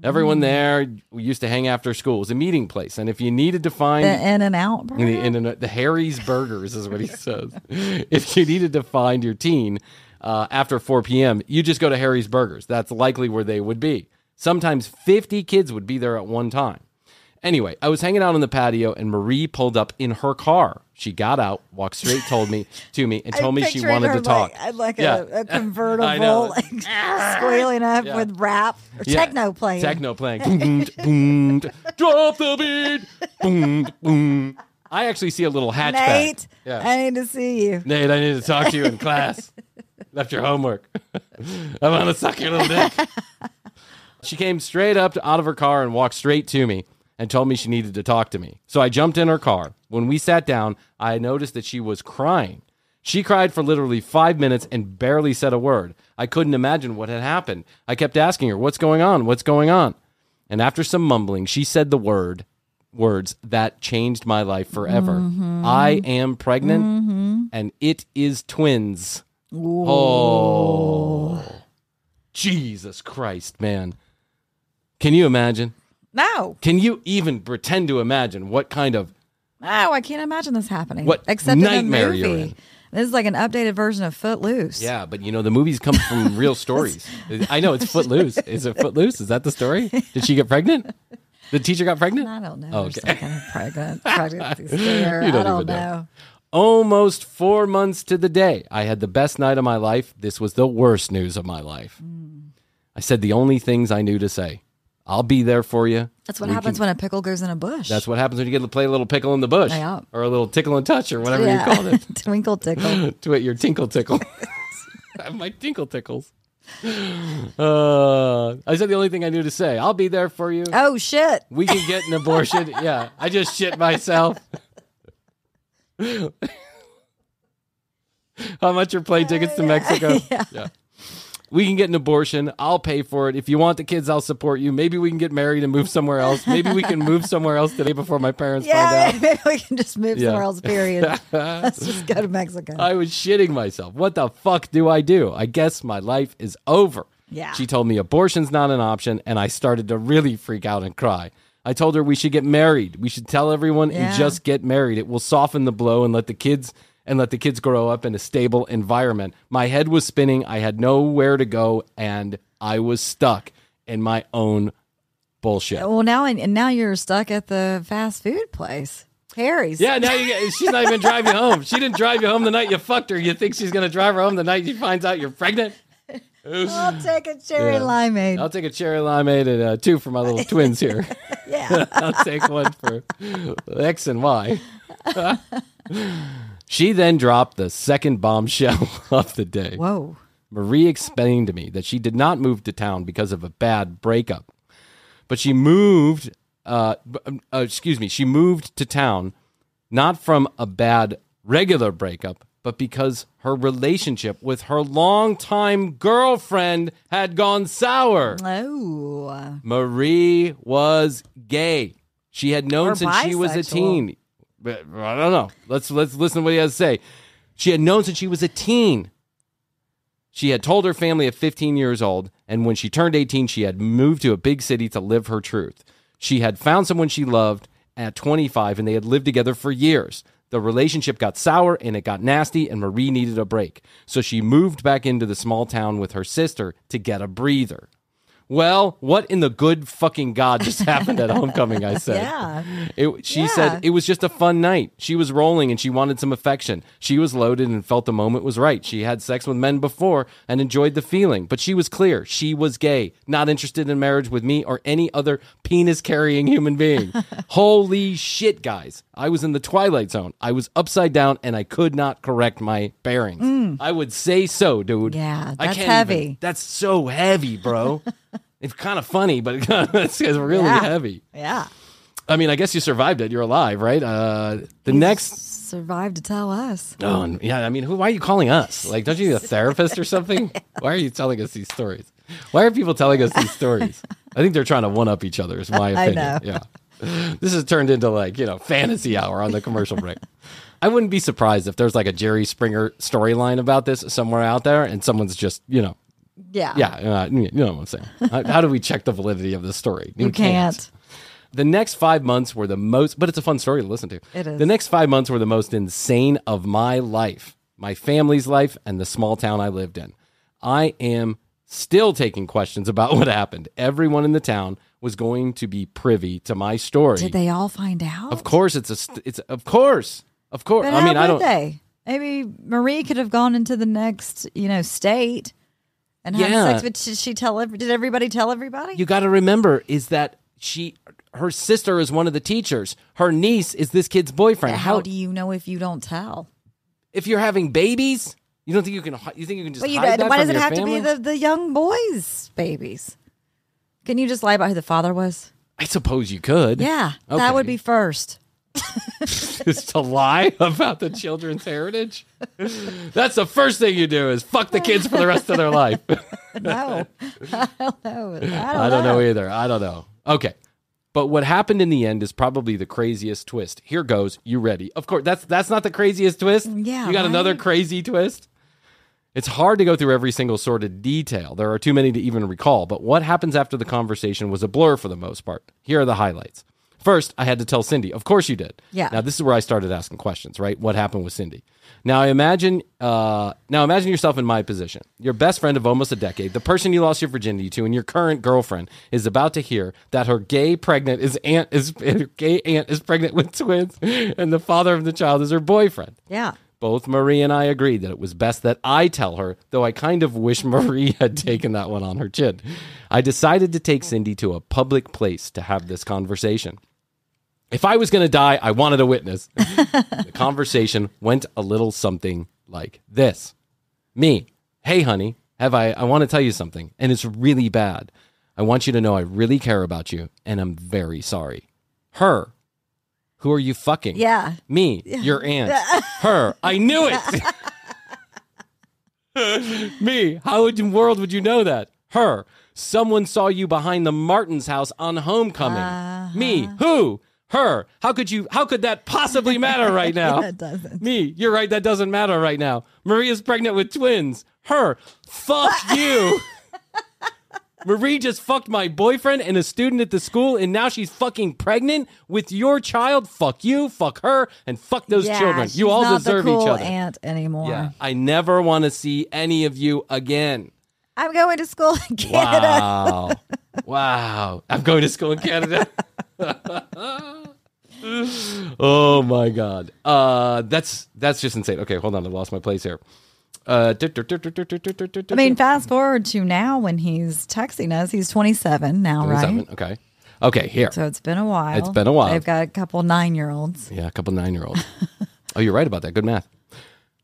Everyone there, we used to hang after school. It was a meeting place. And if you needed to find... The In-N-Out burger? The Harry's Burgers is what he says. If you needed to find your teen after 4 p.m., you just go to Harry's Burgers. That's likely where they would be. Sometimes 50 kids would be there at one time. Anyway, I was hanging out on the patio, and Marie pulled up in her car. She got out, walked straight to me, and told me she wanted to talk. Like a convertible, like squealing up with rap or techno playing. Techno playing. Boom, boom, drop the beat. Boom, boom. I actually see a little hatchback. Nate, I need to see you. Nate, I need to talk to you in class. Left your homework. I want to suck your little dick. She came straight up out of her car and walked straight to me and told me she needed to talk to me. So I jumped in her car. When we sat down, I noticed that she was crying. She cried for literally 5 minutes and barely said a word. I couldn't imagine what had happened. I kept asking her, what's going on? What's going on? And after some mumbling, she said the words that changed my life forever. I am pregnant, and it is twins. Ooh. Oh, Jesus Christ, man. Can you imagine? No. Can you even pretend to imagine what kind of... No, I can't imagine this happening. What Except nightmare in a you're movie. in. This is like an updated version of Footloose. Yeah, but you know, the movies come from real stories. I know, it's Footloose. Is it Footloose? Is that the story? Did she get pregnant? The teacher got pregnant? I don't know. Oh, There's okay. some kind of pregnancy scare. You don't I don't even know. know. Almost 4 months to the day, I had the best night of my life. This was the worst news of my life. I said the only things I knew to say. I'll be there for you. That's what happens when a pickle goes in a bush. That's what happens when you get to play a little pickle in the bush. Yeah. Or a little tickle and touch or whatever you call it. Twinkle tickle. To it, your tinkle tickle. My tinkle tickles. I said the only thing I knew to say. I'll be there for you. Oh, shit. We can get an abortion. Yeah, I just shit myself. How much are plane tickets to Mexico? Yeah. We can get an abortion. I'll pay for it. If you want the kids, I'll support you. Maybe we can get married and move somewhere else. Maybe we can move somewhere else today before my parents find out. Maybe we can just move somewhere else, period. Let's just go to Mexico. I was shitting myself. What the fuck do? I guess my life is over. Yeah. She told me abortion's not an option, and I started to really freak out and cry. I told her we should get married. We should tell everyone and just get married. It will soften the blow and let the kids grow up in a stable environment. My head was spinning. I had nowhere to go, and I was stuck in my own bullshit. Well, now you're stuck at the fast food place, Harry's. Yeah, now she's not even driving you home. She didn't drive you home the night you fucked her. You think she's going to drive her home the night she finds out you're pregnant? I'll take a cherry limeade. I'll take a cherry limeade and 2 for my little twins here. Yeah. I'll take 1 for X and Y. She then dropped the second bombshell of the day. Whoa. Marie explained to me that she did not move to town because of a bad breakup, but she moved. She moved to town not from a bad regular breakup, but because her relationship with her longtime girlfriend had gone sour. Oh. Marie was gay. She had known Or since she was a bisexual. teen. But I don't know. Let's listen to what he has to say. She had known since she was a teen. She had told her family at 15 years old, and when she turned 18, she had moved to a big city to live her truth. She had found someone she loved at 25, and they had lived together for years. The relationship got sour, and it got nasty, and Marie needed a break. So she moved back into the small town with her sister to get a breather. Well, what in the good fucking God just happened at homecoming, I said. Yeah. She said it was just a fun night. She was rolling and she wanted some affection. She was loaded and felt the moment was right. She had sex with men before and enjoyed the feeling. But she was clear. She was gay, not interested in marriage with me or any other penis-carrying human being. Holy shit, guys. I was in the twilight zone. I was upside down and I could not correct my bearings. I would say so, dude. Yeah, I that's can't heavy. even- that's so heavy, bro. It's kind of funny, but it's really heavy. Yeah. I mean, I guess you survived it. You're alive, right? Next survived to tell us. Oh, yeah. I mean, why are you calling us? Like, don't you need a therapist or something? Why are you telling us these stories? Why are people telling us these stories? I think they're trying to one-up each other, is my opinion. I know. Yeah. This has turned into, like, fantasy hour on the commercial break. I wouldn't be surprised if there's, like, a Jerry Springer storyline about this somewhere out there, and someone's just, Yeah. Yeah, you know what I'm saying. How do we check the validity of this story? You can't. The next 5 months were the most, but it's a fun story to listen to. It is. The next 5 months were the most insane of my life, my family's life, and the small town I lived in. I am still taking questions about what happened. Everyone in the town was going to be privy to my story. Did they all find out? Of course, it's of course. But I mean, how I would don't. they? Maybe Marie could have gone into the next, state and had sex. But did she tell? Did everybody tell everybody? You got to remember is that her sister is one of the teachers. Her niece is this kid's boyfriend. How do you know if you don't tell? If you're having babies, you don't think you can? You think you can just Well, hide that why from does it your have family? to be the young boys' babies? Can you just lie about who the father was? I suppose you could. Yeah, Okay. that would be first. Is to lie about the children's heritage? That's the first thing you do is fuck the kids for the rest of their life. No, I don't know. I don't know either. I don't know. Okay. But what happened in the end is probably the craziest twist. Here goes. You ready? Of course, that's not the craziest twist. Yeah. You got another crazy twist? It's hard to go through every single sort of detail. There are too many to even recall. But what happens after the conversation was a blur for the most part. Here are the highlights. First, I had to tell Cindy. Of course you did. Yeah. Now, this is where I started asking questions, right? What happened with Cindy? Now, imagine yourself in my position. Your best friend of almost a decade, the person you lost your virginity to, and your current girlfriend is about to hear that her gay aunt is pregnant with twins, and the father of the child is her boyfriend. Yeah. Both Marie and I agreed that it was best that I tell her, though I kind of wish Marie had taken that one on her chin. I decided to take Cindy to a public place to have this conversation. If I was going to die, I wanted a witness. The conversation went a little something like this. Me, hey, honey, I want to tell you something, and it's really bad. I want you to know I really care about you, and I'm very sorry. Her, who are you fucking? Yeah. Me, your aunt. Her, I knew it. Me, how in the world would you know that? Her, someone saw you behind the Martins' house on homecoming. Me, who? Her. How could that possibly matter right now? It doesn't. Me. You're right. That doesn't matter right now. Maria's pregnant with twins. Her. Fuck you. Marie just fucked my boyfriend and a student at the school, and now she's fucking pregnant with your child. Fuck you. Fuck her. And fuck those children. You all deserve each other. Aunt anymore. Yeah. I never want to see any of you again. I'm going to school in Canada. Wow. I'm going to school in Canada. Oh my God. That's just insane. Okay, hold on. I lost my place here. I mean, fast forward to now when he's texting us. He's 27 now, 27, right? Okay. Okay, here. So it's been a while. It's been a while. They've got a couple 9-year-olds. Yeah, a couple 9-year-olds. Oh, you're right about that. Good math.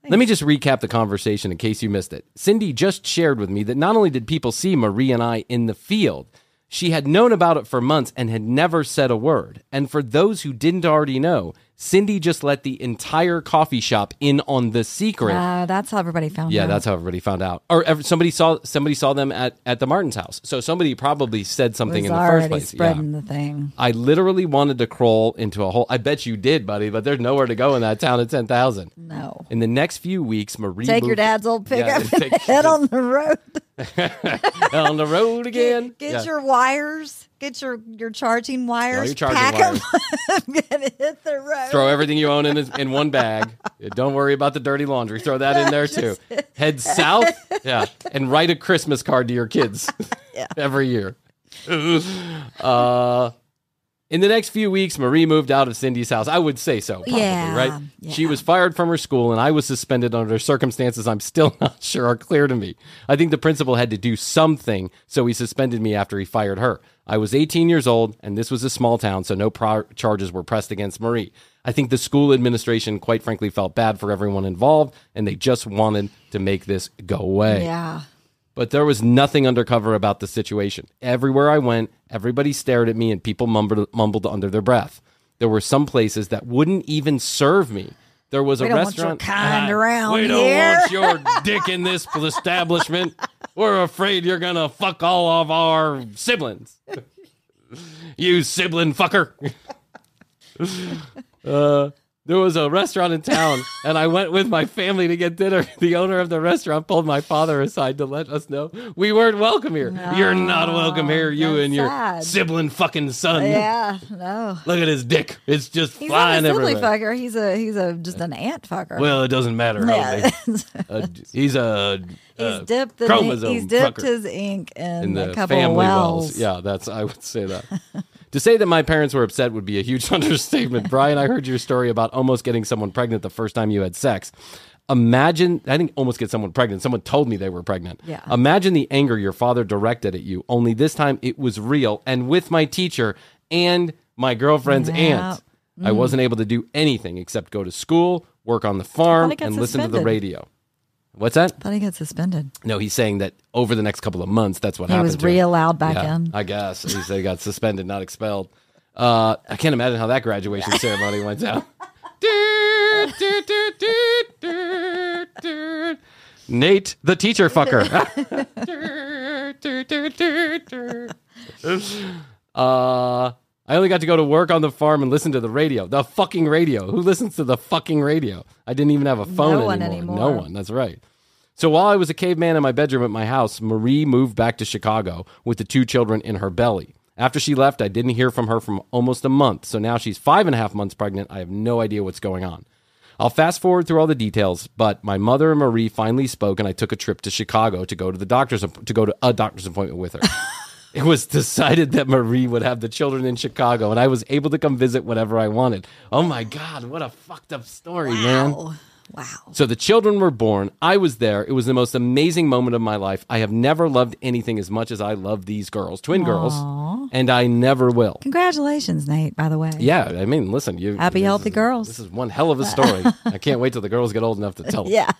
Let me just recap the conversation in case you missed it. Cindy just shared with me that not only did people see Marie and I in the field, she had known about it for months and had never said a word. And for those who didn't already know, Cindy just let the entire coffee shop in on the secret. That's how everybody found out. Yeah, that's how everybody found out. Or somebody saw them at the Martins' house. So somebody probably said something in the first place. Spreading the thing. I literally wanted to crawl into a hole. I bet you did, buddy, but there's nowhere to go in that town of 10,000. No. In the next few weeks, Marie Take your dad's old pickup and head on the road. On the road again. Get your wires. Get your charging wires. Your charging pack wires. them. Gonna hit the road. Throw everything you own in one bag. Don't worry about the dirty laundry. Throw that in there too. Head south, and write a Christmas card to your kids every year. In the next few weeks, Marie moved out of Cindy's house. I would say so, probably, right? Yeah. She was fired from her school, and I was suspended under circumstances I'm still not sure are clear to me. I think the principal had to do something, so he suspended me after he fired her. I was 18 years old, and this was a small town, so no charges were pressed against Marie. I think the school administration, quite frankly, felt bad for everyone involved, and they just wanted to make this go away. Yeah. But there was nothing undercover about the situation. Everywhere I went, everybody stared at me and people mumbled under their breath. There were some places that wouldn't even serve me. There was a restaurant. Want your kind around we here. don't want your dick in this establishment. We're afraid you're going to fuck all of our siblings. You sibling fucker. There was a restaurant in town, and I went with my family to get dinner. The owner of the restaurant pulled my father aside to let us know we weren't welcome here. No, you're not welcome here, you and your sibling fucking son. Yeah, no. Look at his dick. It's just he's flying not a everywhere. Fucker. He's just an ant fucker. Well, it doesn't matter. Yeah. He's dipped his ink in the a couple family of wells. Yeah, I would say that. To say that my parents were upset would be a huge understatement. Brian, I heard your story about almost getting someone pregnant the first time you had sex. Imagine, I didn't almost get someone pregnant. Someone told me they were pregnant. Yeah. Imagine the anger your father directed at you, only this time it was real and with my teacher and my girlfriend's aunt. I wasn't able to do anything except go to school, work on the farm, and listen to the radio. What's that? I thought he got suspended. No, he's saying that over the next couple of months, that's what happened. He was reallowed back in. I guess. He said he got suspended, not expelled. I can't imagine how that graduation ceremony went down. Nate, the teacher fucker. I only got to go to work on the farm and listen to the radio. The fucking radio. Who listens to the fucking radio? I didn't even have a phone anymore. No one. That's right. So while I was a caveman in my bedroom at my house, Marie moved back to Chicago with the 2 children in her belly. After she left, I didn't hear from her for almost a month. So now she's 5.5 months pregnant. I have no idea what's going on. I'll fast forward through all the details, but my mother and Marie finally spoke, and I took a trip to Chicago to go to a doctor's appointment with her. It was decided that Marie would have the children in Chicago, and I was able to come visit whenever I wanted. Oh, my God. What a fucked up story, man. Wow. So the children were born. I was there. It was the most amazing moment of my life. I have never loved anything as much as I love these girls, twin girls, and I never will. Congratulations, Nate, by the way. Yeah, I mean, listen. Happy, healthy girls. This is one hell of a story. I can't wait till the girls get old enough to tell it. Yeah.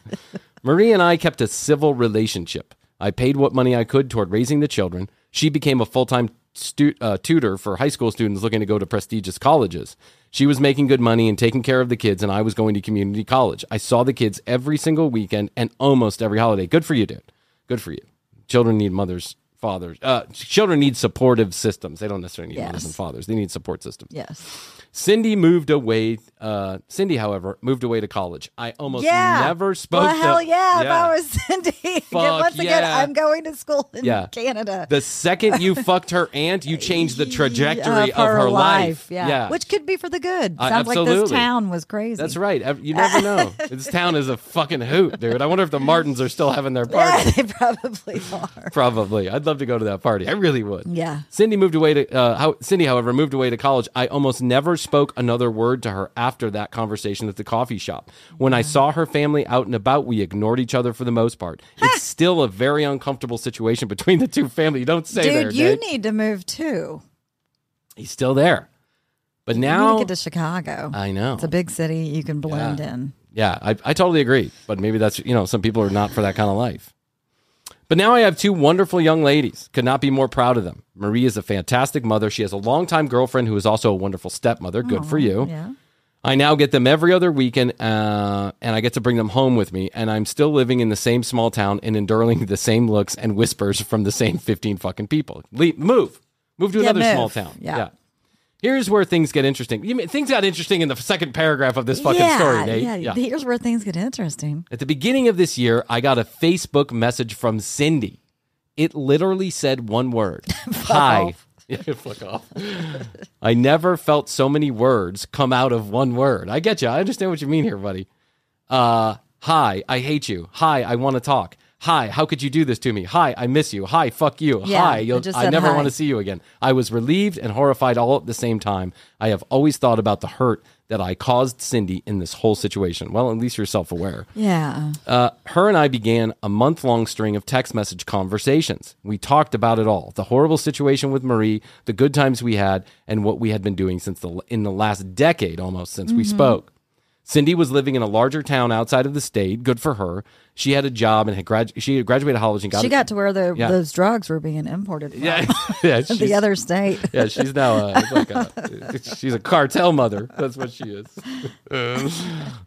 Marie and I kept a civil relationship. I paid what money I could toward raising the children. She became a full-time tutor for high school students looking to go to prestigious colleges. She was making good money and taking care of the kids, and I was going to community college. I saw the kids every single weekend and almost every holiday. Good for you, dude. Good for you. Children need mothers, fathers. Children need supportive systems. They don't necessarily need mothers and fathers. They need support systems. Yes. Cindy, however, moved away to college. I almost never spoke to... Hell yeah, if I was Cindy. Once again, I'm going to school in Canada. The second you fucked her aunt, you changed the trajectory of her life. Yeah. Which could be for the good. Sounds like this town was crazy. That's right. You never know. This town is a fucking hoot, dude. I wonder if the Martins are still having their party. Yeah, they probably are. Probably. I'd love to go to that party. I really would. Yeah. Cindy, however, moved away to college. I almost never spoke another word to her after that conversation at the coffee shop. When I saw her family out and about, we ignored each other for the most part. It's still a very uncomfortable situation between the two families. You don't say Dude, you need to move too. He's still there. But now... You need to get to Chicago. I know. It's a big city. You can blend in. Yeah, I totally agree. But maybe that's, some people are not for that kind of life. But now I have 2 wonderful young ladies. Could not be more proud of them. Marie is a fantastic mother. She has a longtime girlfriend who is also a wonderful stepmother. Good for you. Yeah. I now get them every other weekend, and I get to bring them home with me. And I'm still living in the same small town and enduring the same looks and whispers from the same 15 fucking people. Move to another small town. Yeah. Here's where things get interesting. Things got interesting in the second paragraph of this fucking story, Nate. Yeah, here's where things get interesting. At the beginning of this year, I got a Facebook message from Cindy. It literally said one word. Hi. Fuck off. I never felt so many words come out of one word. I get you. I understand what you mean here, buddy. Hi, I hate you. Hi, I want to talk. Hi, how could you do this to me? Hi, I miss you. Hi, fuck you. Hi, I never want to see you again. I was relieved and horrified all at the same time. I have always thought about the hurt that I caused Cindy in this whole situation. Well, at least you're self-aware. Yeah. Her and I began a month-long string of text message conversations. We talked about it all. The horrible situation with Marie, the good times we had, and what we had been doing in the last decade almost since we spoke. Cindy was living in a larger town outside of the state. Good for her. She had a job and she had graduated college and got to where those drugs were being imported from. Yeah, the other state. Yeah, she's now she's a cartel mother. That's what she is.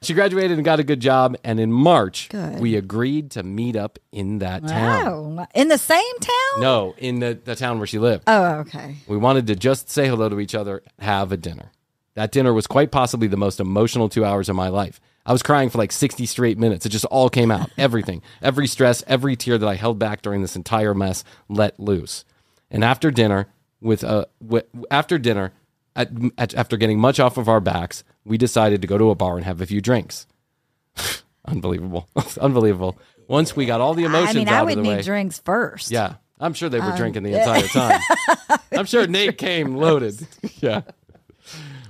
She graduated and got a good job. And in March, we agreed to meet up in that town. Wow. In the same town? No, in the town where she lived. Oh, okay. We wanted to just say hello to each other, have a dinner. That dinner was quite possibly the most emotional 2 hours of my life. I was crying for like 60 straight minutes. It just all came out. Everything. Every stress, every tear that I held back during this entire mess let loose. And after dinner, after getting much off of our backs, we decided to go to a bar and have a few drinks. Unbelievable. Unbelievable. Once we got all the emotions out of the way. I would need drinks first. Yeah. I'm sure they were drinking the entire time. I'm sure Nate came loaded. Yeah.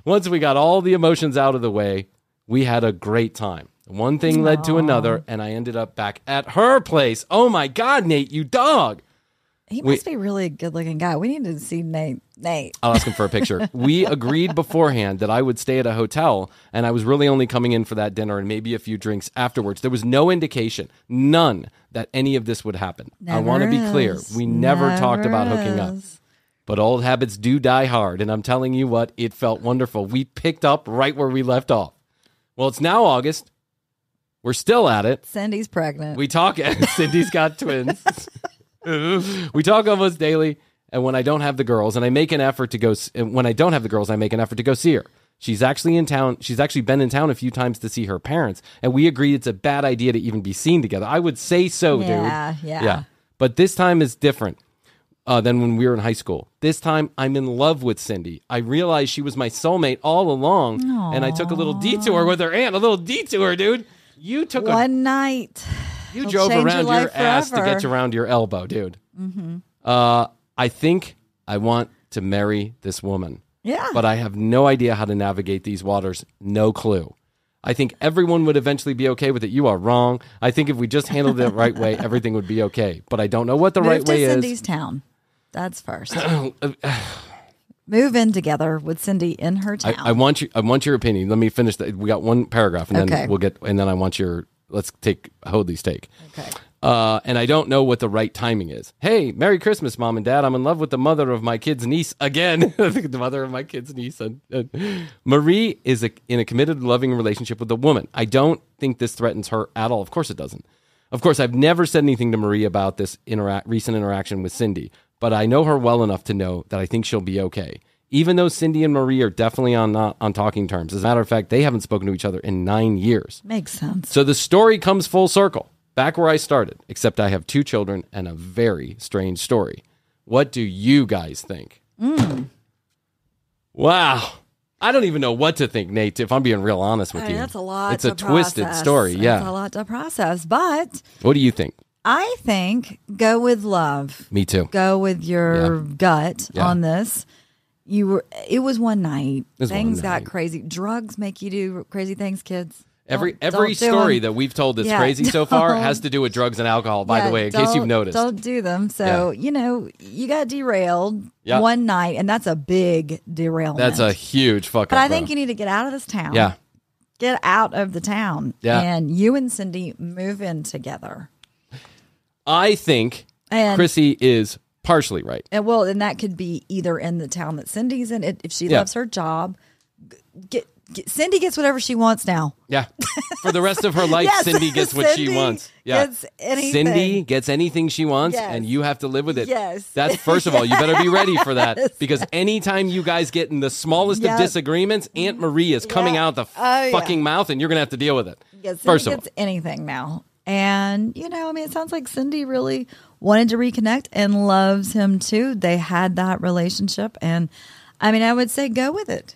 Once we got all the emotions out of the way, we had a great time. One thing led to another, and I ended up back at her place. Oh, my God, Nate, you dog. He must be a really good-looking guy. We need to see Nate. I'll ask him for a picture. We agreed beforehand that I would stay at a hotel, and I was really only coming in for that dinner and maybe a few drinks afterwards. There was no indication, none, that any of this would happen. I want to be clear. We never talked about hooking up. But old habits do die hard, and I'm telling you what, it felt wonderful. We picked up right where we left off. Well, it's now August. We're still at it. Cindy's pregnant. We talk. Cindy's got twins. We talk almost daily. And when I don't have the girls, and I make an effort to go. When I don't have the girls, I make an effort to go see her. She's actually in town. She's actually been in town a few times to see her parents, and we agreed it's a bad idea to even be seen together. I would say so, dude. Yeah. But this time is different than when we were in high school. This time, I'm in love with Cindy. I realized she was my soulmate all along, and I took a little detour with her aunt. A little detour, dude. You took one night. You drove around your ass to get around your elbow, dude. Mm-hmm. I think I want to marry this woman. Yeah. But I have no idea how to navigate these waters. No clue. I think everyone would eventually be okay with it. You are wrong. I think if we just handled it the right way, everything would be okay. But I don't know what the right way is. Move to Cindy's town. That's first. Move in together with Cindy in her town. I want your opinion. Let me finish that. We got one paragraph, and then and then I want your. Let's take Hoadley's take. Okay. And I don't know what the right timing is. Hey, Merry Christmas, Mom and Dad. I'm in love with the mother of my kid's niece again. The mother of my kid's niece. Marie is in a committed, loving relationship with a woman. I don't think this threatens her at all. Of course it doesn't. Of course, I've never said anything to Marie about this recent interaction with Cindy, but I know her well enough to know that I think she'll be okay. Even though Cindy and Marie are definitely not on talking terms. As a matter of fact, they haven't spoken to each other in 9 years. Makes sense. So the story comes full circle. Back where I started, except I have 2 children and a very strange story. What do you guys think? Wow. I don't even know what to think, Nate, if I'm being real honest with you. That's a lot It's a twisted story, yeah. It's a lot to process, but... What do you think? I think go with love. Me too. Go with your gut on this. It was one night. Things got crazy. Drugs make you do crazy things, kids. Every story that we've told that's crazy so far has to do with drugs and alcohol, by the way, in case you've noticed. Don't do them. So, you got derailed one night, and that's a big derailment. That's a huge fuck up. But I think you need to get out of this town. Yeah. Get out of the town. Yeah. And you and Cindy move in together. I think Krissy is partially right. And that could be either in the town that Cindy's in, if she loves her job. Cindy gets whatever she wants now. Yeah. For the rest of her life, Cindy gets what she wants. Yeah. Gets anything. Cindy gets anything she wants, and you have to live with it. Yes. That's, first of all, you better be ready for that. Because anytime you guys get in the smallest of disagreements, Aunt Marie is coming out the fucking mouth, and you're going to have to deal with it. Yeah, Cindy gets anything now. And, it sounds like Cindy really wanted to reconnect and loves him too. They had that relationship. And, I would say go with it.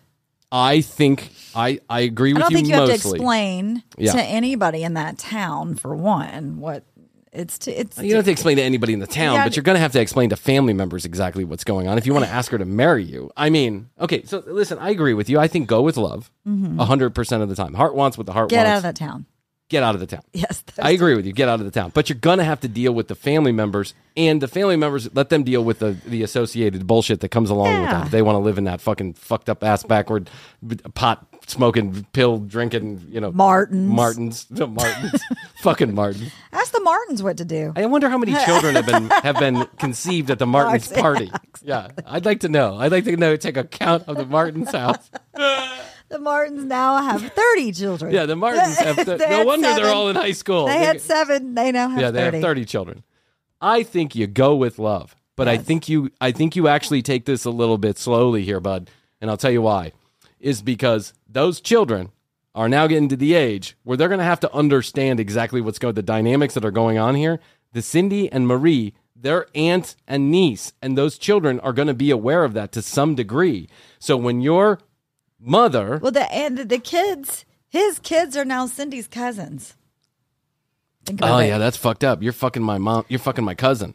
I think I agree with you mostly. I don't think you have to explain to anybody in that town, for one, what it's. You don't have to explain to anybody in the town, but you're going to have to explain to family members exactly what's going on if you want to ask her to marry you. Okay, so listen, I agree with you. I think go with love 100% of the time. Heart wants what the heart wants. Get out of that town. Get out of the town. Yes. I agree with you. Get out of the town. But you're going to have to deal with the family members, and the family members, let them deal with the associated bullshit that comes along with that. If they want to live in that fucking fucked up ass backward pot smoking, pill drinking, Martins. Fucking Martins. Ask the Martins what to do. I wonder how many children have been conceived at the Martins party. Yeah. I'd like to know. Take a count of the Martins house. The Martins now have 30 children. Yeah, the Martins have no wonder 7. They're all in high school. They had 7. They now have 30. Yeah, they have 30 children. I think you go with love. But I think you actually take this a little bit slowly here, bud. And I'll tell you why. Is because those children are now getting to the age where they're going to have to understand exactly the dynamics that are going on here. The Cindy and Marie, their aunt and niece, and those children are going to be aware of that to some degree. So when your mother... Well, the kids, his kids are now Cindy's cousins. Think about it. Yeah, that's fucked up. You're fucking my mom. You're fucking my cousin.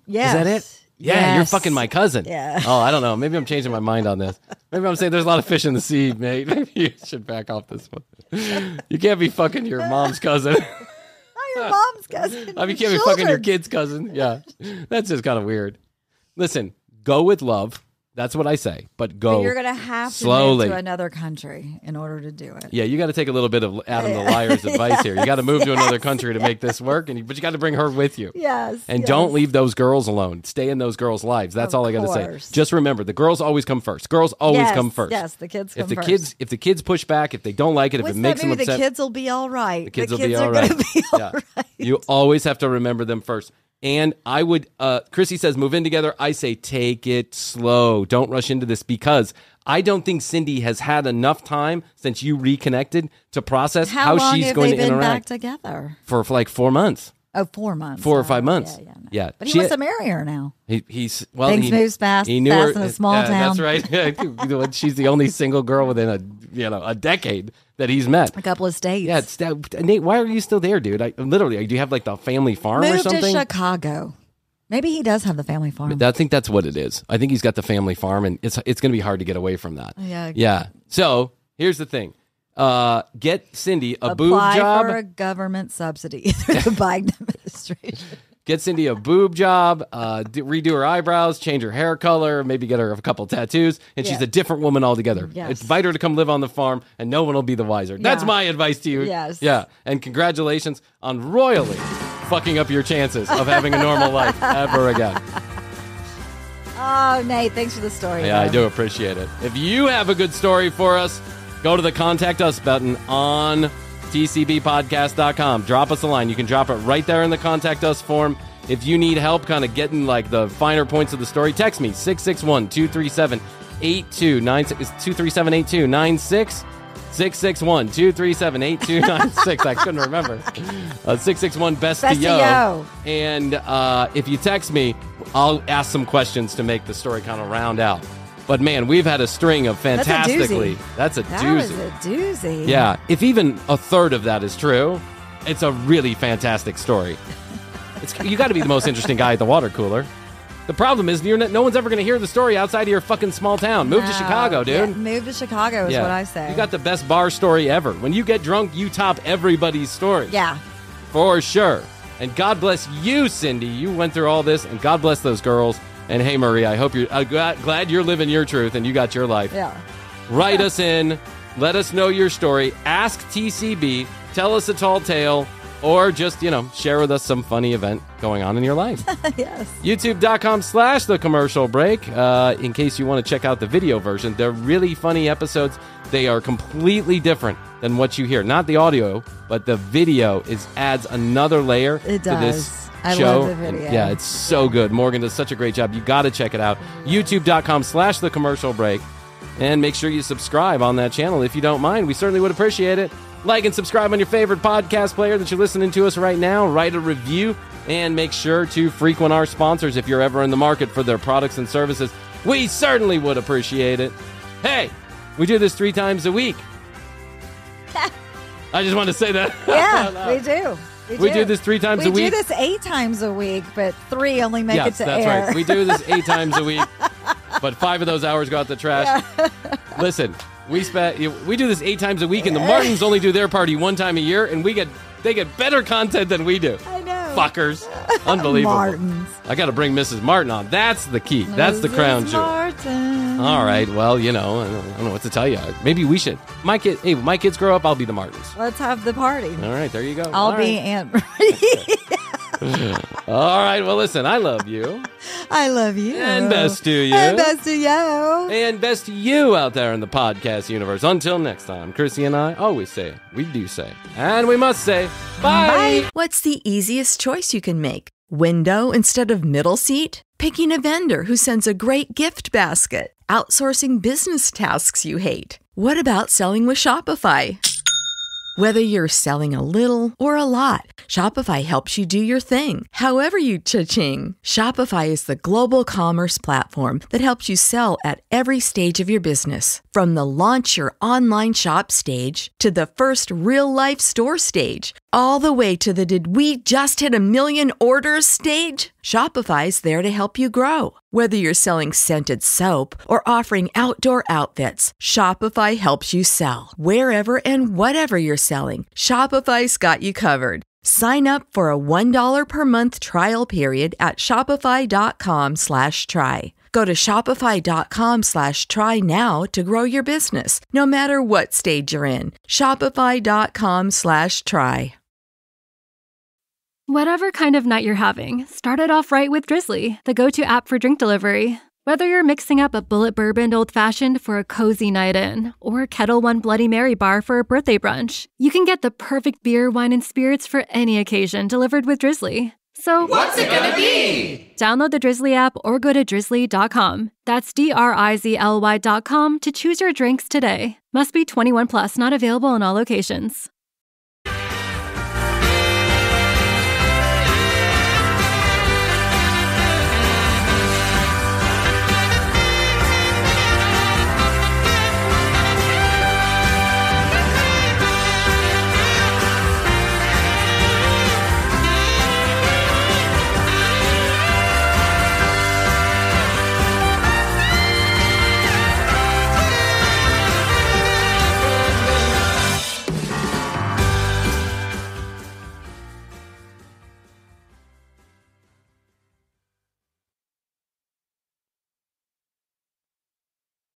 Yes. Is that it? Yeah, yes. You're fucking my cousin. Yeah. Oh, I don't know. Maybe I'm changing my mind on this. Maybe I'm saying there's a lot of fish in the sea, mate. Maybe you should back off this one. You can't be fucking your mom's cousin. Not your mom's cousin. You can't be fucking your kid's cousin. Yeah. That's just kind of weird. Listen, go with love. That's what I say. But go But you're going to have slowly. to move to another country in order to do it. Yeah, you got to take a little bit of Adam the Liar's advice here. You got to move to another country to make this work, but you got to bring her with you. Yes. And don't leave those girls alone. Stay in those girls' lives. That's all I got to say. Just remember, the girls always come first. Girls always come first. Yes, the kids come first. If the kids push back, if they don't like it, if it makes them upset, the kids will be all right. The kids will be all right. You always have to remember them first. And I would, Krissy says, move in together. I say, take it slow. Don't rush into this because I don't think Cindy has had enough time since you reconnected to process how she's going to interact. How long have they been back together? For like 4 months. Oh, 4 months. 4 or 5 months. Yeah. But he wants to marry her now. Things moves fast. He knew her in a small town. That's right. She's the only single girl within a decade that he's met. A couple of states. Yeah. Nate, why are you still there, dude? Do you have like the family farm or something? Moved to Chicago. Maybe he does have the family farm. I think that's what it is. I think he's got the family farm, and it's going to be hard to get away from that. Yeah. So here's the thing. Get Cindy a boob job. Apply for a government subsidy through the Biden administration. Get Cindy a boob job, redo her eyebrows, change her hair color, maybe get her a couple tattoos, and she's a different woman altogether. Yes. Invite her to come live on the farm, and no one will be the wiser. That's my advice to you. Yes. Yeah, and congratulations on royally fucking up your chances of having a normal life ever again. Oh, Nate, thanks for the story. Yeah, I do appreciate it. If you have a good story for us, go to the Contact Us button on tcbpodcast.com. Drop us a line. You can drop it right there in the Contact Us form. If you need help kind of getting like the finer points of the story, text me 661-237-8296. It's 237-8296. 661-237-8296. I couldn't remember. 661-BEST to yo. And if you text me, I'll ask some questions to make the story kind of round out. But man, we've had a string of fantastically. That's a doozy. That was a doozy. Yeah. If even a third of that is true, it's a really fantastic story. You got to be the most interesting guy at the water cooler. The problem is no one's ever going to hear the story outside of your fucking small town. Move to Chicago, dude. Yeah, move to Chicago is what I say. You got the best bar story ever. When you get drunk, you top everybody's story. Yeah. For sure. And God bless you, Cindy. You went through all this, and God bless those girls. And hey, Marie, I hope you're glad you're living your truth and you got your life. Yeah. Write us in. Let us know your story. Ask TCB. Tell us a tall tale. Or just, share with us some funny event going on in your life. Yes. YouTube.com/The Commercial Break. In case you want to check out the video version, they're really funny episodes. They are completely different than what you hear. Not the audio, but the video adds another layer to this show. I love the video. And it's so good. Morgan does such a great job. You got to check it out. YouTube.com/The Commercial Break. And make sure you subscribe on that channel if you don't mind. We certainly would appreciate it. Like and subscribe on your favorite podcast player that you're listening to us right now. Write a review and make sure to frequent our sponsors if you're ever in the market for their products and services. We certainly would appreciate it. Hey, we do this 3 times a week. I just want to say that. Yeah, we do. We do this 3 times a week. We do this 8 times a week, but 3 only make it to that's air. Right. We do this 8 times a week, but 5 of those hours go out the trash. Yeah. Listen, we do this 8 times a week, and the Martins only do their party 1 time a year, and they get better content than we do. I know. Fuckers. Unbelievable. Martins. I got to bring Mrs. Martin on. That's the key. That's the crown jewel. Martin. All right. Well, I don't know what to tell you. Maybe we should. My kids grow up, I'll be the Martins. Let's have the party. All right. There you go. I'll be Aunt Marie. All right. Well, listen, I love you. I love you. And best to you. And best to you. And best to you out there in the podcast universe. Until next time, Krissy and I always say, we do say, and we must say, bye. What's the easiest choice you can make? Window instead of middle seat? Picking a vendor who sends a great gift basket? Outsourcing business tasks you hate? What about selling with Shopify? Whether you're selling a little or a lot, Shopify helps you do your thing, however you cha-ching. Shopify is the global commerce platform that helps you sell at every stage of your business. From the launch your online shop stage to the first real-life store stage, all the way to the did we just hit 1 million orders stage? Shopify's there to help you grow. Whether you're selling scented soap or offering outdoor outfits, Shopify helps you sell. Wherever and whatever you're selling, Shopify's got you covered. Sign up for a $1 per month trial period at shopify.com/try. Go to shopify.com/try now to grow your business, no matter what stage you're in. Shopify.com/try. Whatever kind of night you're having, start it off right with Drizzly, the go-to app for drink delivery. Whether you're mixing up a bullet bourbon old-fashioned for a cozy night in, or a Kettle One Bloody Mary bar for a birthday brunch, you can get the perfect beer, wine, and spirits for any occasion delivered with Drizzly. So, what's it gonna be? Download the Drizzly app or go to drizzly.com. That's DRIZLY.com to choose your drinks today. Must be 21 plus, not available in all locations.